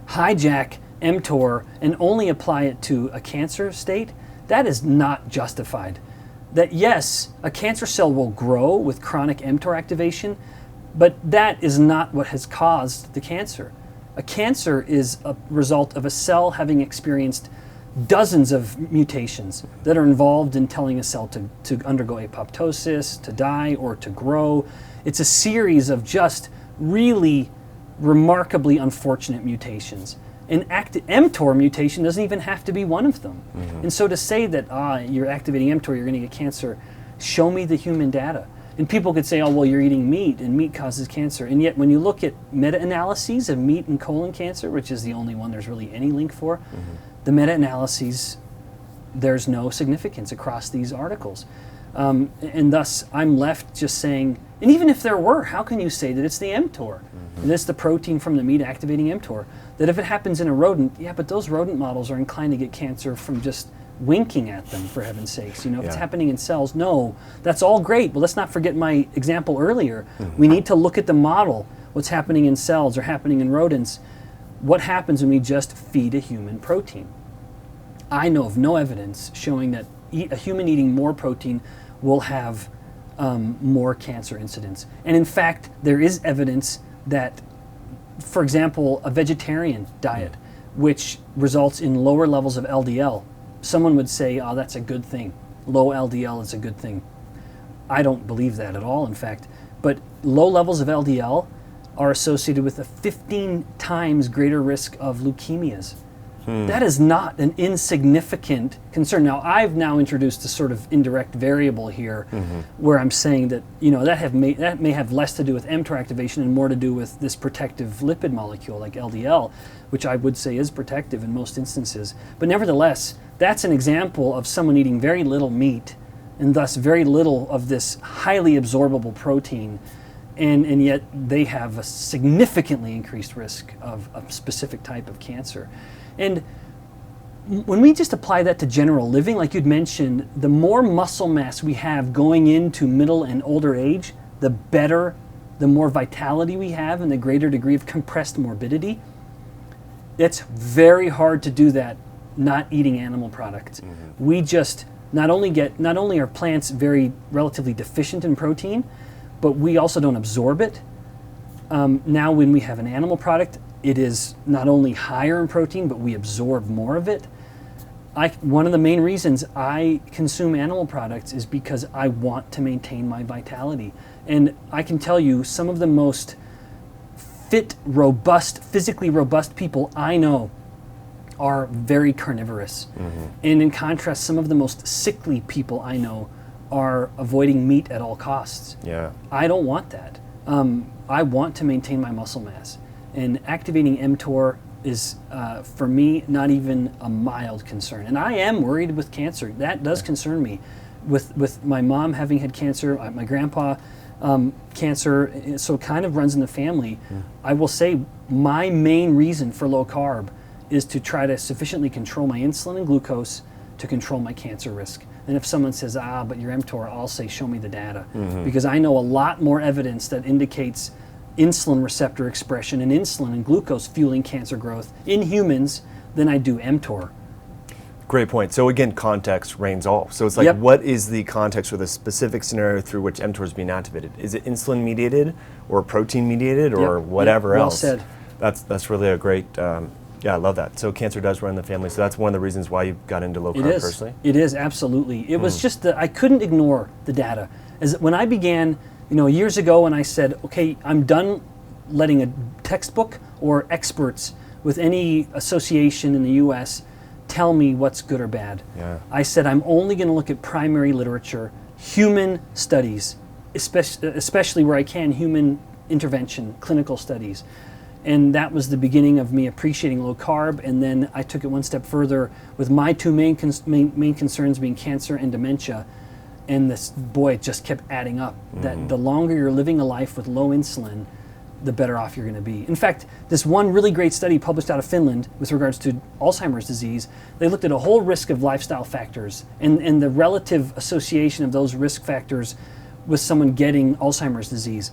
hijack mTOR and only apply it to a cancer state, that is not justified. That yes, a cancer cell will grow with chronic mTOR activation, but that is not what has caused the cancer. A cancer is a result of a cell having experienced dozens of mutations that are involved in telling a cell to undergo apoptosis, to die, or to grow. It's a series of just really remarkably unfortunate mutations. An mTOR mutation doesn't even have to be one of them. And so to say that you're activating mTOR, you're going to get cancer, show me the human data. And people could say, oh, well, you're eating meat, and meat causes cancer. And yet when you look at meta-analyses of meat and colon cancer, which is the only one there's really any link for, the meta-analyses there's no significance across these articles. And thus, I'm left just saying, and even if there were, how can you say that it's the mTOR? And it's the protein from the meat activating mTOR. That if it happens in a rodent, yeah, but those rodent models are inclined to get cancer from just winking at them, for heaven's sakes. If it's happening in cells, no, that's all great. But let's not forget my example earlier. We need to look at the model, what's happening in cells or happening in rodents. What happens when we just feed a human protein? I know of no evidence showing that a human eating more protein will have more cancer incidence. And in fact, there is evidence that, for example, a vegetarian diet, which results in lower levels of LDL, someone would say, oh, that's a good thing. Low LDL is a good thing. I don't believe that at all, in fact. But low levels of LDL are associated with a 15 times greater risk of leukemias. That is not an insignificant concern. Now, I've now introduced a sort of indirect variable here, where I'm saying that that may have less to do with mTOR activation and more to do with this protective lipid molecule like LDL, which I would say is protective in most instances. But nevertheless, that's an example of someone eating very little meat and thus very little of this highly absorbable protein, and yet they have a significantly increased risk of a specific type of cancer. And when we just apply that to general living, like you'd mentioned, the more muscle mass we have going into middle and older age, the better, the more vitality we have and the greater degree of compressed morbidity. It's very hard to do that not eating animal products. We just not only are plants very relatively deficient in protein, but we also don't absorb it. Now when we have an animal product, it is not only higher in protein, but we absorb more of it. One of the main reasons I consume animal products is because I want to maintain my vitality. And I can tell you, some of the most fit, robust, physically robust people I know are very carnivorous. And in contrast, some of the most sickly people I know are avoiding meat at all costs. I don't want that. I want to maintain my muscle mass. And activating mTOR is, for me, not even a mild concern. And I am worried with cancer. That does concern me. With my mom having had cancer, my grandpa cancer, so it kind of runs in the family. I will say my main reason for low carb is to try to sufficiently control my insulin and glucose to control my cancer risk. And if someone says, but your mTOR, I'll say, show me the data. Because I know a lot more evidence that indicates insulin receptor expression and insulin and glucose fueling cancer growth in humans than I do mTOR. Great point. So again, context reigns all. So it's like, what is the context for the specific scenario through which mTOR is being activated? Is it insulin mediated or protein mediated or whatever else? Well said. That's really a great, I love that. So cancer does run in the family. So that's one of the reasons why you got into low carb personally? It is, absolutely. It was just that I couldn't ignore the data. As when I began, years ago, when I said, okay, I'm done letting a textbook or experts with any association in the U.S. tell me what's good or bad. I said, I'm only going to look at primary literature, human studies, especially where I can, human intervention, clinical studies. And that was the beginning of me appreciating low carb. And then I took it one step further with my two main concerns being cancer and dementia. And it just kept adding up. That the longer you're living a life with low insulin, the better off you're going to be. In fact, this one really great study published out of Finland with regards to Alzheimer's disease, they looked at a whole risk of lifestyle factors and the relative association of those risk factors with someone getting Alzheimer's disease.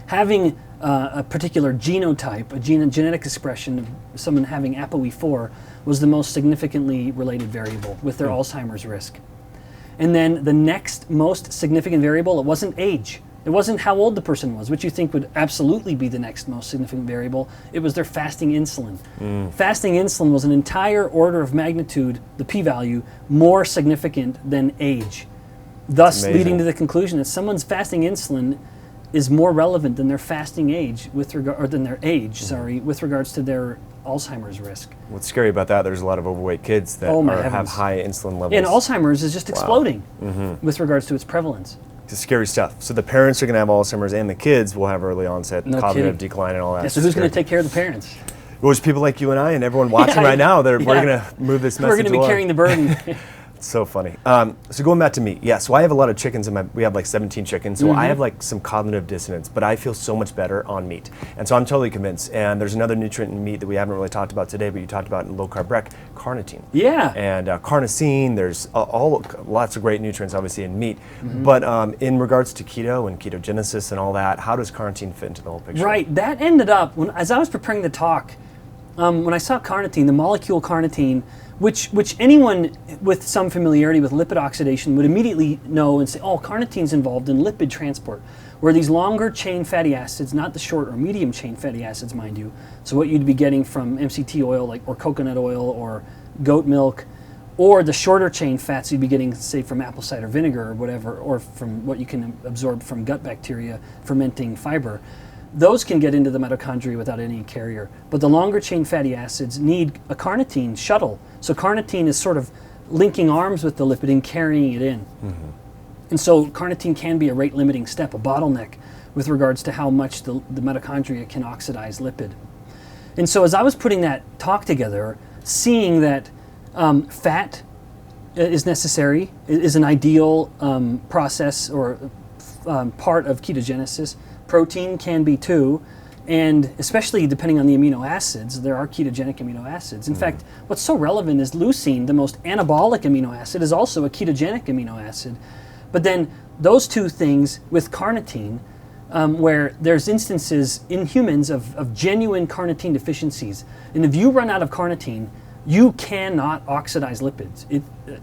Having a particular genotype, a genetic expression of someone having ApoE4 was the most significantly related variable with their Alzheimer's risk. And then the next most significant variable, it wasn't age. It wasn't how old the person was, which you think would absolutely be the next most significant variable. It was their fasting insulin. Fasting insulin was an entire order of magnitude, the p-value, more significant than age. Thus leading to the conclusion that someone's fasting insulin is more relevant than their fasting age with regard with regards to their Alzheimer's risk. What's scary about that, there's a lot of overweight kids that have high insulin levels. And Alzheimer's is just exploding with regards to its prevalence. It's scary stuff. So the parents are going to have Alzheimer's and the kids will have early onset cognitive decline and all that. So who's going to take care of the parents? Well, there's people like you and I and everyone watching right now that we're going to move this message We're going to be along. carrying the burden. It's so funny. So going back to meat, yeah. So I have a lot of chickens we have like 17 chickens. So I have like some cognitive dissonance, but I feel so much better on meat. And so I'm totally convinced. And there's another nutrient in meat that we haven't really talked about today, but you talked about in low carb rec, carnitine. Yeah. And carnosine, there's lots of great nutrients obviously in meat. But in regards to keto and ketogenesis and all that, how does carnitine fit into the whole picture? Right. That ended up, as I was preparing the talk, when I saw carnitine, the molecule carnitine, which anyone with some familiarity with lipid oxidation would immediately know and say, oh, carnitine's involved in lipid transport, where these longer chain fatty acids, not the short or medium chain fatty acids, mind you, so what you'd be getting from MCT oil or coconut oil or goat milk, or the shorter chain fats you'd be getting, say, from apple cider vinegar or whatever, or from what you can absorb from gut bacteria fermenting fiber. Those can get into the mitochondria without any carrier. But the longer chain fatty acids need a carnitine shuttle. So carnitine is sort of linking arms with the lipid and carrying it in. And so carnitine can be a rate limiting step, a bottleneck, with regards to how much the mitochondria can oxidize lipid. And so as I was putting that talk together, seeing that fat is necessary, is an ideal process or part of ketogenesis. Protein can be too, and especially depending on the amino acids, there are ketogenic amino acids. In fact, what's so relevant is leucine, the most anabolic amino acid, is also a ketogenic amino acid. But then those two things with carnitine, where there's instances in humans of genuine carnitine deficiencies. And if you run out of carnitine, you cannot oxidize lipids.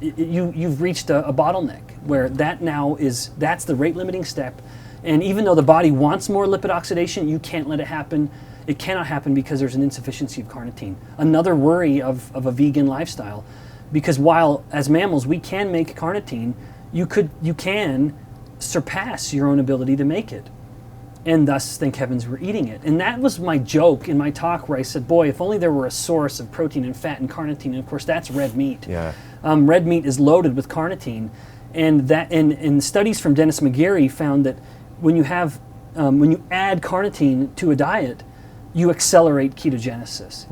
You've reached a bottleneck where that's the rate limiting step. And even though the body wants more lipid oxidation, you can't let it happen. It cannot happen because there's an insufficiency of carnitine. Another worry of a vegan lifestyle, because while as mammals we can make carnitine, you can surpass your own ability to make it. And thus, thank heavens we're eating it. And that was my joke in my talk where I said, boy, if only there were a source of protein and fat and carnitine, and of course that's red meat. Yeah. Red meat is loaded with carnitine. And studies from Dennis McGarry found that when you add carnitine to a diet, you accelerate ketogenesis.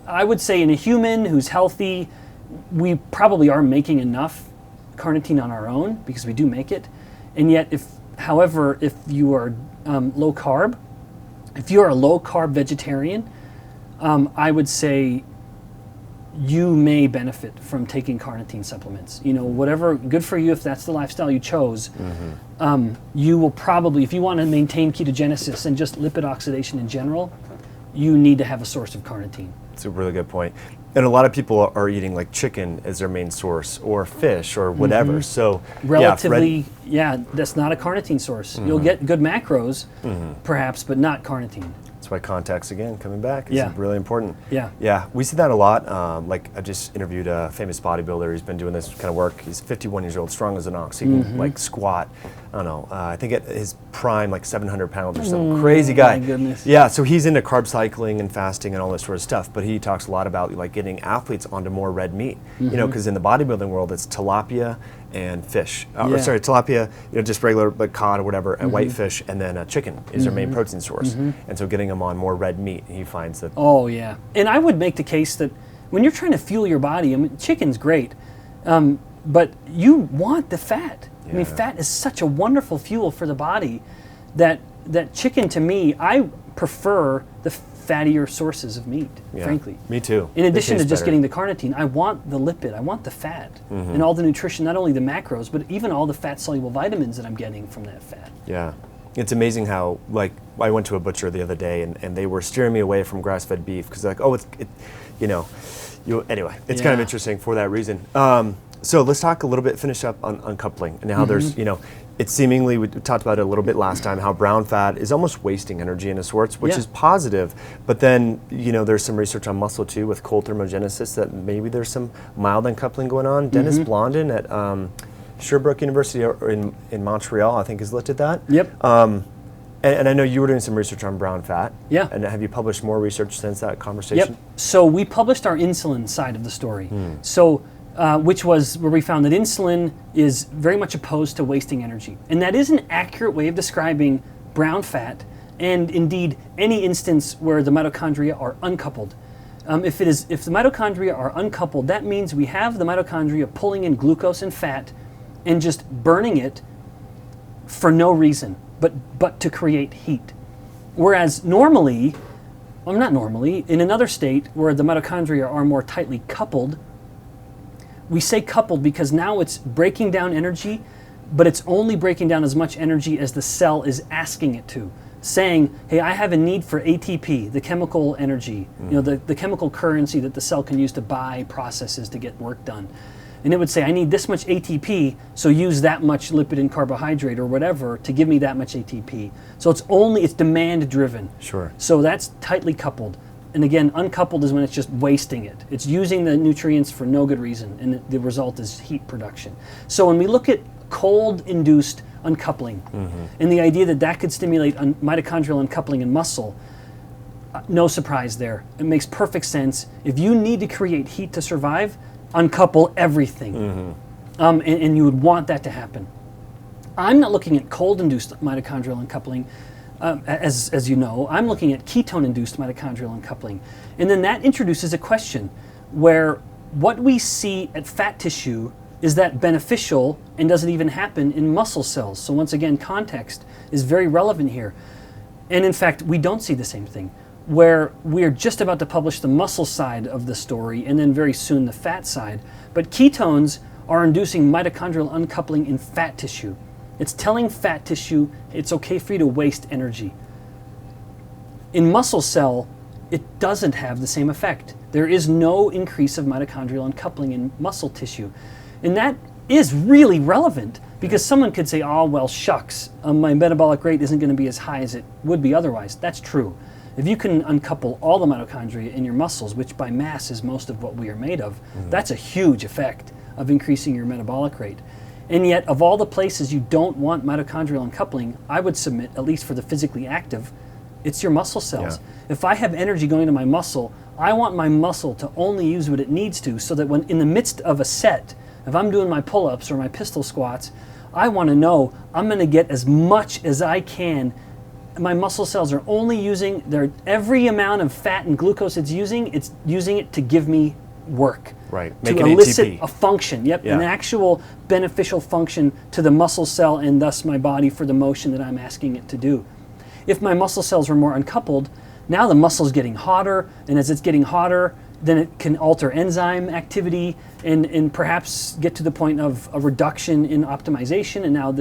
I would say in a human who's healthy, we probably are making enough carnitine on our own because we do make it. And yet, if you are low carb, if you're a low carb vegetarian, I would say you may benefit from taking carnitine supplements. Whatever, good for you if that's the lifestyle you chose. You will probably, if you want to maintain ketogenesis and just lipid oxidation in general, you need to have a source of carnitine. That's a really good point. And a lot of people are eating like chicken as their main source, or fish, or whatever. So relatively, that's not a carnitine source. You'll get good macros, perhaps, but not carnitine. That's why contacts, again, coming back is really important. Yeah. We see that a lot. I just interviewed a famous bodybuilder. He's been doing this kind of work. He's 51 years old, strong as an ox. He can like squat, I don't know, I think at his prime like 700 pounds or something. Crazy guy. My goodness. Yeah, so he's into carb cycling and fasting and all this sort of stuff, but he talks a lot about like getting athletes onto more red meat. Because in the bodybuilding world, it's tilapia and fish. Tilapia, just regular like cod or whatever, and whitefish, and then chicken is their main protein source. And so getting them on more red meat, he finds that. Oh yeah, and I would make the case that when you're trying to fuel your body, chicken's great, but you want the fat. Yeah. Fat is such a wonderful fuel for the body that chicken, to me, I prefer the fattier sources of meat, frankly. Me too. In addition to just getting the carnitine, I want the lipid, I want the fat, and all the nutrition, not only the macros, but even all the fat-soluble vitamins that I'm getting from that fat. Yeah. It's amazing how, like, I went to a butcher the other day, and they were steering me away from grass-fed beef, because like, anyway, it's kind of interesting for that reason. So let's talk a little bit, finish up on coupling, and how there's, it's seemingly, we talked about it a little bit last time, how brown fat is almost wasting energy in a sorts, which is positive. But then, there's some research on muscle too with cold thermogenesis that maybe there's some mild uncoupling going on. Dennis Blondin at Sherbrooke University in Montreal, I think, has looked at that. Yep. And I know you were doing some research on brown fat. Yeah. And have you published more research since that conversation? Yep. So we published our insulin side of the story. So, which was where we found that insulin is very much opposed to wasting energy. And that is an accurate way of describing brown fat and indeed any instance where the mitochondria are uncoupled. If the mitochondria are uncoupled, that means we have the mitochondria pulling in glucose and fat and just burning it for no reason, but to create heat. Whereas normally, well, not normally, in another state where the mitochondria are more tightly coupled, we say coupled because now it's breaking down energy, but it's only breaking down as much energy as the cell is asking it to, saying, hey, I have a need for ATP, the chemical energy, the chemical currency that the cell can use to buy processes to get work done. And it would say, I need this much ATP, so use that much lipid and carbohydrate or whatever to give me that much ATP. So it's demand driven. Sure. So that's tightly coupled. And again, uncoupled is when it's just wasting it. It's using the nutrients for no good reason, and the result is heat production. So when we look at cold-induced uncoupling, and the idea that could stimulate mitochondrial uncoupling in muscle, no surprise there. It makes perfect sense. If you need to create heat to survive, uncouple everything. And you would want that to happen. I'm not looking at cold-induced mitochondrial uncoupling, as you know. I'm looking at ketone-induced mitochondrial uncoupling. And then that introduces a question where what we see at fat tissue, is that beneficial, and does it even happen in muscle cells? So once again, context is very relevant here. And in fact, we don't see the same thing, where we're just about to publish the muscle side of the story and then very soon the fat side. But ketones are inducing mitochondrial uncoupling in fat tissue. It's telling fat tissue it's okay for you to waste energy. In muscle cell, it doesn't have the same effect. There is no increase of mitochondrial uncoupling in muscle tissue. And that is really relevant because someone could say, oh, well, shucks, my metabolic rate isn't going to be as high as it would be otherwise. That's true. If you can uncouple all the mitochondria in your muscles, which by mass is most of what we are made of, that's a huge effect of increasing your metabolic rate. And yet, of all the places you don't want mitochondrial uncoupling, I would submit, at least for the physically active, it's your muscle cells. Yeah. If I have energy going to my muscle, I want my muscle to only use what it needs to, so that when in the midst of a set, if I'm doing my pull-ups or my pistol squats, I want to know I'm going to get as much as I can. My muscle cells are only using every amount of fat and glucose it's using it to give me work. Right. To Make an elicit ATP. a function. Yep. Yeah. An actual beneficial function to the muscle cell and thus my body for the motion that I'm asking it to do. If my muscle cells are more uncoupled, now the muscle's getting hotter, and as it's getting hotter, then it can alter enzyme activity and perhaps get to the point of a reduction in optimization, and now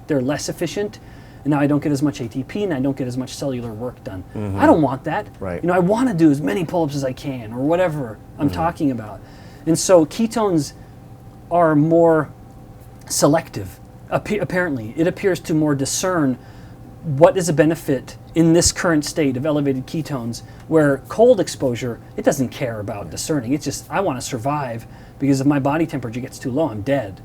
they're less efficient, and now I don't get as much ATP and I don't get as much cellular work done. I don't want that. Right. I want to do as many pull-ups as I can or whatever I'm talking about. And so ketones are more selective. Apparently, it appears to more discern what is a benefit in this current state of elevated ketones, where cold exposure, it doesn't care about discerning. It's just, I want to survive, because if my body temperature gets too low, I'm dead.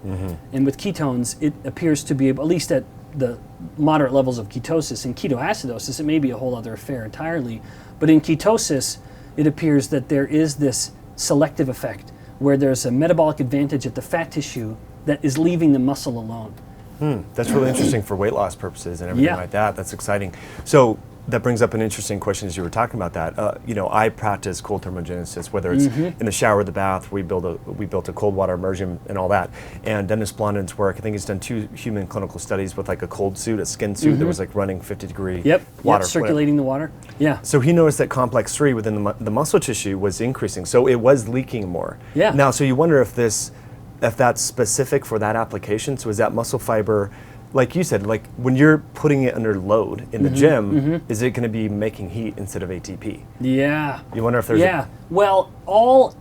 And with ketones, it appears to be, at least at the moderate levels of ketosis. In ketoacidosis, it may be a whole other affair entirely. But in ketosis, it appears that there is this selective effect, where there's a metabolic advantage at the fat tissue that is leaving the muscle alone. That's really interesting for weight loss purposes and everything like that. That's exciting. So that brings up an interesting question as you were talking about that. I practice cold thermogenesis, whether it's in the shower or the bath. We built a cold water immersion and all that. And Dennis Blondin's work, I think he's done 2 human clinical studies with like a cold suit, a skin suit that was like running 50-degree water. Circulating the water. Yeah. So he noticed that complex 3 within the muscle tissue was increasing. So it was leaking more. Yeah. Now, so you wonder if that's specific for that application. So is that muscle fiber, like you said, like when you're putting it under load in the gym, is it going to be making heat instead of ATP? Yeah. You wonder if there's Well,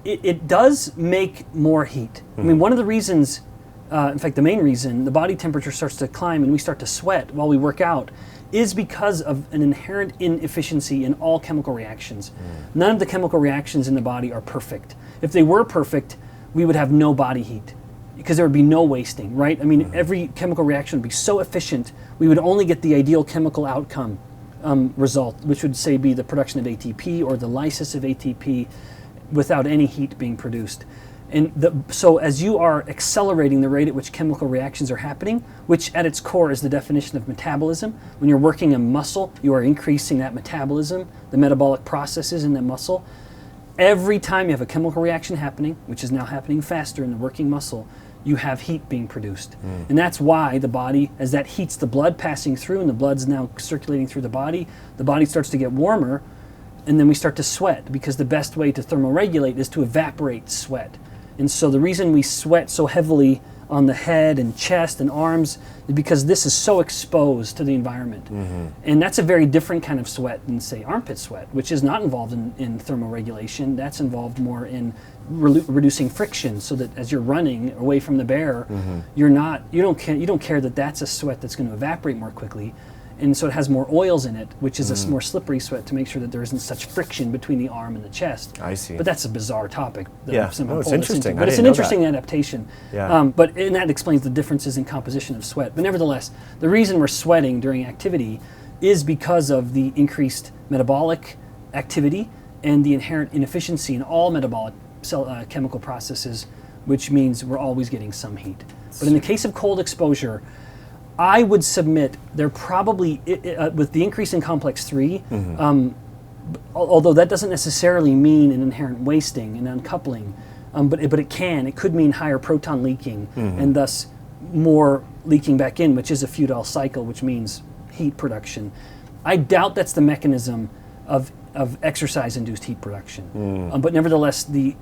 it does make more heat. I mean, one of the reasons, in fact, the main reason the body temperature starts to climb and we start to sweat while we work out is because of an inherent inefficiency in all chemical reactions. None of the chemical reactions in the body are perfect. If they were perfect, we would have no body heat, because there would be no wasting, right? I mean, every chemical reaction would be so efficient, we would only get the ideal chemical outcome result, which would say be the production of ATP or the lysis of ATP without any heat being produced. So as you are accelerating the rate at which chemical reactions are happening, which at its core is the definition of metabolism, when you're working a muscle, you are increasing that metabolism, the metabolic processes in that muscle. Every time you have a chemical reaction happening, which is now happening faster in the working muscle, you have heat being produced. And that's why the body, as that heats the blood passing through and the blood's now circulating through the body starts to get warmer, and then we start to sweat, because the best way to thermoregulate is to evaporate sweat. And so the reason we sweat so heavily on the head and chest and arms is because this is so exposed to the environment. And that's a very different kind of sweat than, say, armpit sweat, which is not involved in thermoregulation. That's involved more in reducing friction, so that as you're running away from the bear, you don't care that that's a sweat that's going to evaporate more quickly. And so it has more oils in it, which is a more slippery sweat, to make sure that there isn't such friction between the arm and the chest. I see. But that's a bizarre topic. Yeah, no, it's interesting. But it's an interesting adaptation. Yeah. And that explains the differences in composition of sweat. But nevertheless, the reason we're sweating during activity is because of the increased metabolic activity and the inherent inefficiency in all metabolic chemical processes, which means we're always getting some heat. But in the case of cold exposure, I would submit they're probably, with the increase in complex 3, although that doesn't necessarily mean an inherent wasting and uncoupling, but it could mean higher proton leaking and thus more leaking back in, which is a Feudal cycle, which means heat production. I doubt that's the mechanism of exercise-induced heat production. But nevertheless, the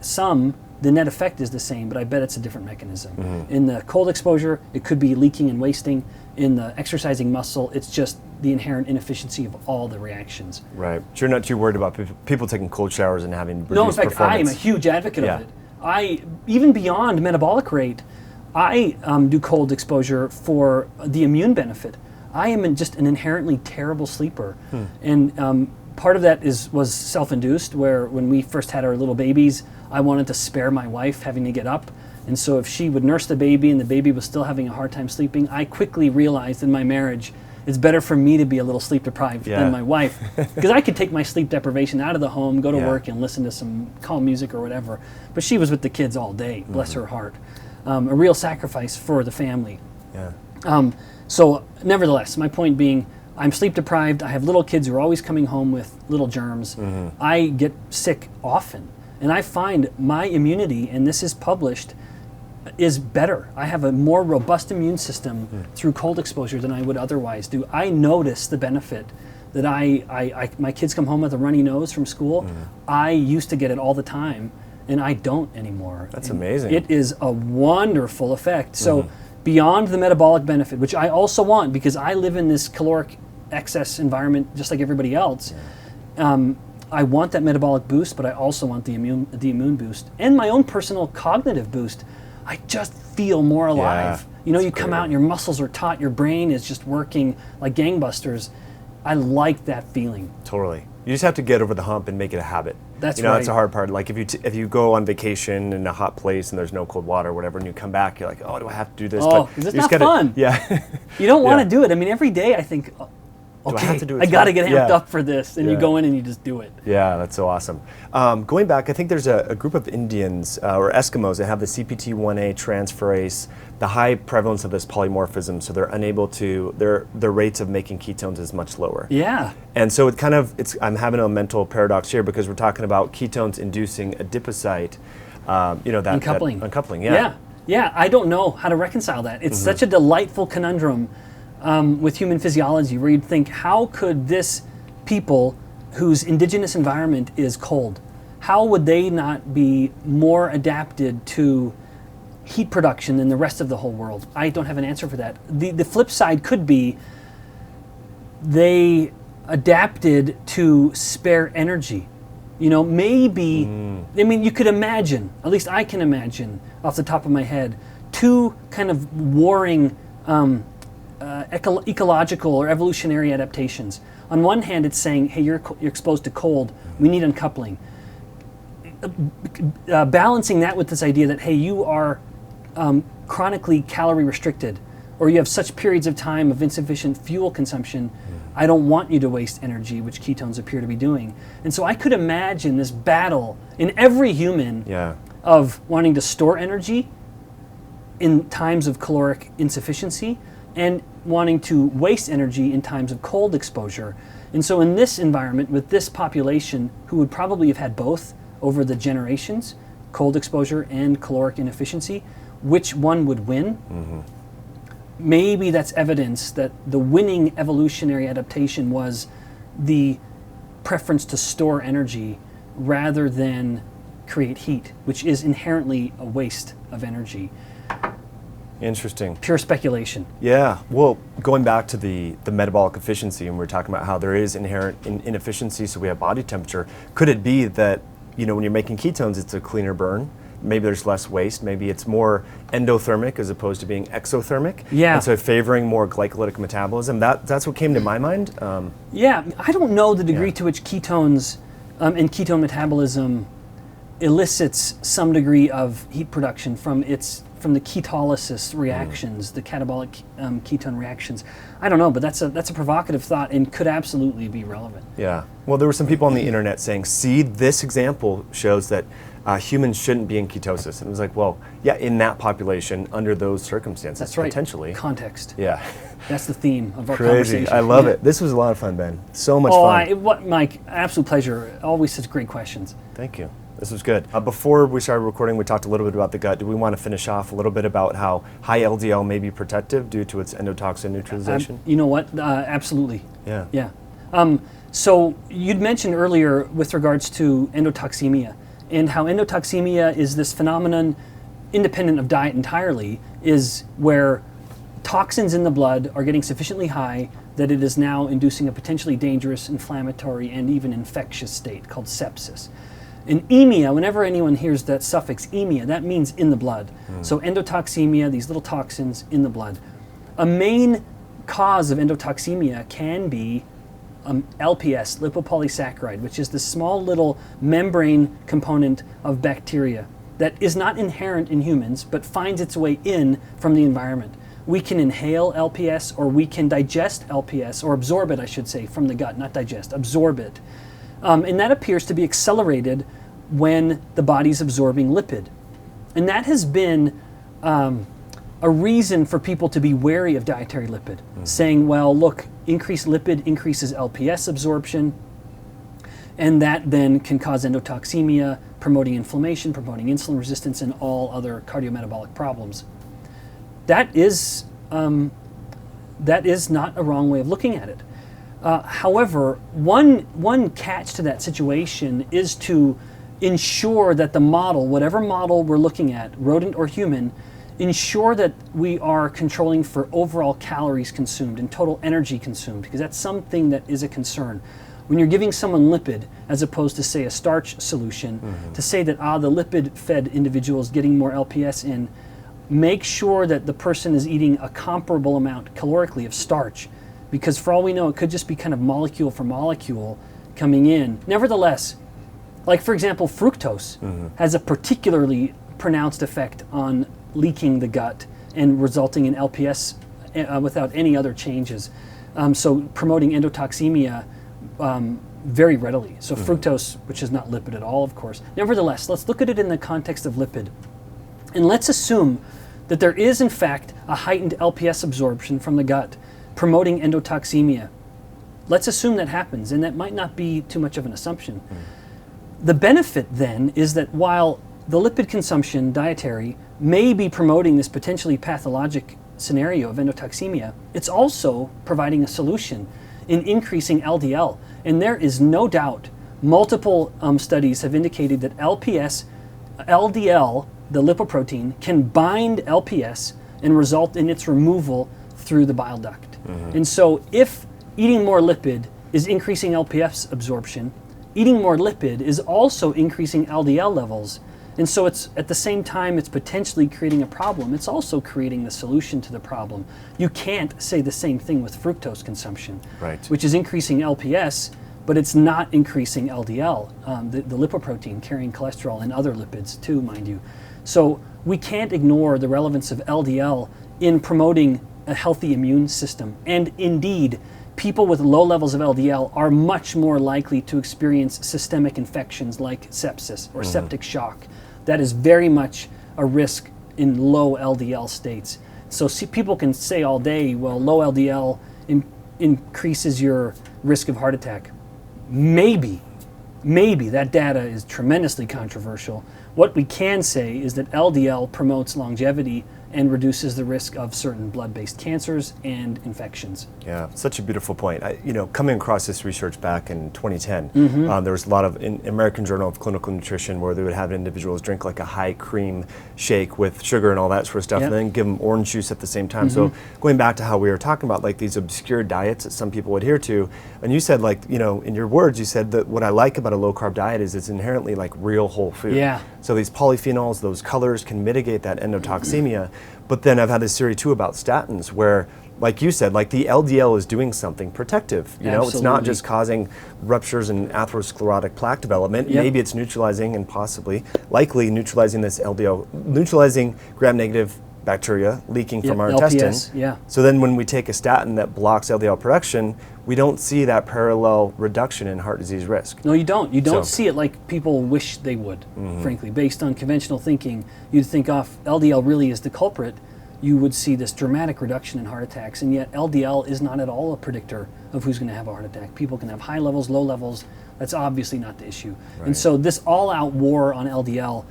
net effect is the same, but I bet it's a different mechanism. In the cold exposure, it could be leaking and wasting. In the exercising muscle, it's just the inherent inefficiency of all the reactions. Right. So you're not too worried about people taking cold showers and having reduced No, in fact, performance? I am a huge advocate of it. Even beyond metabolic rate, I do cold exposure for the immune benefit. I am just an inherently terrible sleeper. And part of that was self-induced, where when we first had our little babies, I wanted to spare my wife having to get up. And so if she would nurse the baby and the baby was still having a hard time sleeping, I quickly realized in my marriage, it's better for me to be a little sleep deprived than my wife. Because I could take my sleep deprivation out of the home, go to work and listen to some calm music or whatever. But she was with the kids all day, bless her heart. A real sacrifice for the family. So nevertheless, my point being, I'm sleep deprived, I have little kids who are always coming home with little germs. I get sick often. And I find my immunity, and this is published, is better. I have a more robust immune system through cold exposure than I would otherwise do. I notice the benefit that my kids come home with a runny nose from school. I used to get it all the time, and I don't anymore. That's amazing. It is a wonderful effect. So beyond the metabolic benefit, which I also want, because I live in this caloric excess environment just like everybody else, I want that metabolic boost, but I also want the immune boost and my own personal cognitive boost. I just feel more alive. You come out and your muscles are taut, your brain is just working like gangbusters. I like that feeling. Totally. You just have to get over the hump and make it a habit. That's right. That's the hard part. Like if you go on vacation in a hot place and there's no cold water or whatever, and you come back, you're like, oh, do I have to do this? Oh, because it's not fun. Yeah. You don't want to do it. I mean, every day I think, okay, I got to get amped up for this, and you go in and you just do it. Yeah, that's so awesome. Going back, I think there's a group of Indians or Eskimos that have the CPT1A transferase, the high prevalence of this polymorphism, so they're unable to, their rates of making ketones is much lower. Yeah. And so I'm having a mental paradox here, because we're talking about ketones inducing adipocyte, that uncoupling. Uncoupling, Yeah, I don't know how to reconcile that. It's such a delightful conundrum. With human physiology, where you'd think, how could this people whose indigenous environment is cold, how would they not be more adapted to heat production than the rest of the whole world? I don't have an answer for that. The flip side could be they adapted to spare energy. Maybe, I mean, you could imagine, at least I can imagine off the top of my head, two kind of warring ecological or evolutionary adaptations. On one hand, it's saying, hey, you're exposed to cold, we need uncoupling. Balancing that with this idea that, hey, you are chronically calorie restricted, or you have such periods of time of insufficient fuel consumption, I don't want you to waste energy, which ketones appear to be doing. And so I could imagine this battle in every human of wanting to store energy in times of caloric insufficiency and wanting to waste energy in times of cold exposure. And so in this environment, with this population who would probably have had both over the generations, cold exposure and caloric inefficiency, which one would win? Maybe that's evidence that the winning evolutionary adaptation was the preference to store energy rather than create heat, which is inherently a waste of energy. Interesting. Pure speculation. Yeah. Well, going back to the metabolic efficiency, and we're talking about how there is inherent inefficiency, so we have body temperature. Could it be that, when you're making ketones, it's a cleaner burn? Maybe there's less waste. Maybe it's more endothermic as opposed to being exothermic. Yeah. And so favoring more glycolytic metabolism. That's what came to my mind. Yeah. I don't know the degree to which ketones and ketone metabolism elicits some degree of heat production from the ketolysis reactions, the catabolic ketone reactions. I don't know, but that's a provocative thought and could absolutely be relevant. Yeah. Well, there were some people on the internet saying, see, this example shows that humans shouldn't be in ketosis. And it was like, well, yeah, in that population, under those circumstances, That's right. potentially. Context. Yeah. That's the theme of our Crazy. conversation. I love Yeah. it. This was a lot of fun, Ben. So much fun. Mike, absolute pleasure. Always such great questions. Thank you. This was good. Before we started recording, we talked a little bit about the gut. Do we want to finish off a little bit about how high LDL may be protective due to its endotoxin neutralization? You know what? Absolutely. Yeah. Yeah. So you'd mentioned earlier with regards to endotoxemia and how endotoxemia is this phenomenon independent of diet entirely, is where toxins in the blood are getting sufficiently high that it is now inducing a potentially dangerous inflammatory and even infectious state called sepsis. In emia, whenever anyone hears that suffix emia, that means in the blood. So endotoxemia, these little toxins in the blood. A main cause of endotoxemia can be LPS, lipopolysaccharide, which is the small little membrane component of bacteria that is not inherent in humans, but finds its way in from the environment. We can inhale LPS, or we can digest LPS, or absorb it, I should say, from the gut, not digest, absorb it. And that appears to be accelerated when the body's absorbing lipid. And that has been a reason for people to be wary of dietary lipid, saying, well, look, increased lipid increases LPS absorption, and that then can cause endotoxemia, promoting inflammation, promoting insulin resistance, and all other cardiometabolic problems. That is not a wrong way of looking at it. However, one catch to that situation is to ensure that the model, whatever model we're looking at, rodent or human, ensure that we are controlling for overall calories consumed and total energy consumed, because that's something that is a concern. When you're giving someone lipid, as opposed to, say, a starch solution, to say that, the lipid-fed individual is getting more LPS in, make sure that the person is eating a comparable amount calorically of starch, because for all we know, it could just be kind of molecule for molecule coming in. Nevertheless, like for example, fructose has a particularly pronounced effect on leaking the gut and resulting in LPS without any other changes. So promoting endotoxemia very readily. So fructose, which is not lipid at all, of course. Nevertheless, let's look at it in the context of lipid. And let's assume that there is in fact a heightened LPS absorption from the gut promoting endotoxemia. Let's assume that happens, and that might not be too much of an assumption. The benefit then is that while the lipid consumption, dietary, may be promoting this potentially pathologic scenario of endotoxemia, it's also providing a solution in increasing LDL. And there is no doubt, multiple studies have indicated that LDL, the lipoprotein, can bind LPS and result in its removal through the bile duct. And so if eating more lipid is increasing LPS absorption, eating more lipid is also increasing LDL levels. And so it's at the same time it's potentially creating a problem, it's also creating the solution to the problem. You can't say the same thing with fructose consumption, which is increasing LPS, but it's not increasing LDL, the lipoprotein carrying cholesterol and other lipids too, mind you. So we can't ignore the relevance of LDL in promoting a healthy immune system. And indeed, people with low levels of LDL are much more likely to experience systemic infections like sepsis or septic shock, that is very much a risk in low LDL states. So people can say all day, well, low LDL increases your risk of heart attack. Maybe that data is tremendously controversial. What we can say is that LDL promotes longevity and reduces the risk of certain blood-based cancers and infections. Yeah, such a beautiful point. Coming across this research back in 2010, there was a lot of, in American Journal of Clinical Nutrition, where they would have individuals drink like a high cream shake with sugar and all that sort of stuff, and then give them orange juice at the same time. So going back to how we were talking about like these obscure diets that some people adhere to, and you said like, in your words, you said that what I like about a low carb diet is it's inherently like real whole food. Yeah. So these polyphenols, those colors can mitigate that endotoxemia. But then I've had this theory too about statins where, like you said, like the LDL is doing something protective. It's not just causing ruptures and atherosclerotic plaque development. Yep. Maybe it's neutralizing and likely neutralizing this LDL, neutralizing gram-negative bacteria leaking from our LPS, intestine. yeah. So then when we take a statin that blocks LDL production, we don't see that parallel reduction in heart disease risk. No, you don't. You don't see it like people wish they would, frankly. Based on conventional thinking, you'd think LDL really is the culprit. You would see this dramatic reduction in heart attacks, and yet LDL is not at all a predictor of who's going to have a heart attack. People can have high levels, low levels. That's obviously not the issue. Right. And so this all-out war on LDL,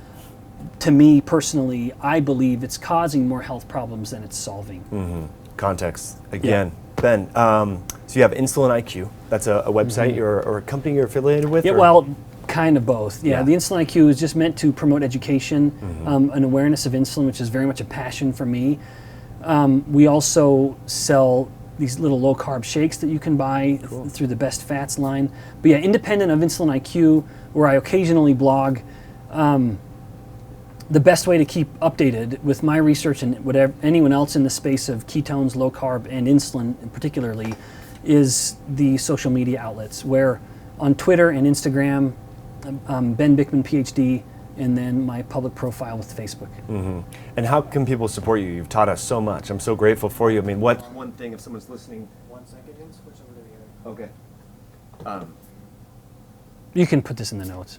to me personally, I believe it's causing more health problems than it's solving. Context, again. Yeah. Ben, so you have Insulin IQ. That's a website or a company you're affiliated with? Yeah, well, kind of both. Yeah, the Insulin IQ is just meant to promote education, an awareness of insulin, which is very much a passion for me. We also sell these little low-carb shakes that you can buy through the Best Fats line. But yeah, independent of Insulin IQ, where I occasionally blog, the best way to keep updated with my research and whatever anyone else in the space of ketones, low carb, and insulin particularly is the social media outlets, where on Twitter and Instagram, Ben Bikman, PhD, and then my public profile with Facebook. And how can people support you? You've taught us so much. I'm so grateful for you. I mean, what one thing if someone's listening? 1 second, switch over to the other. Okay. You can put this in the notes.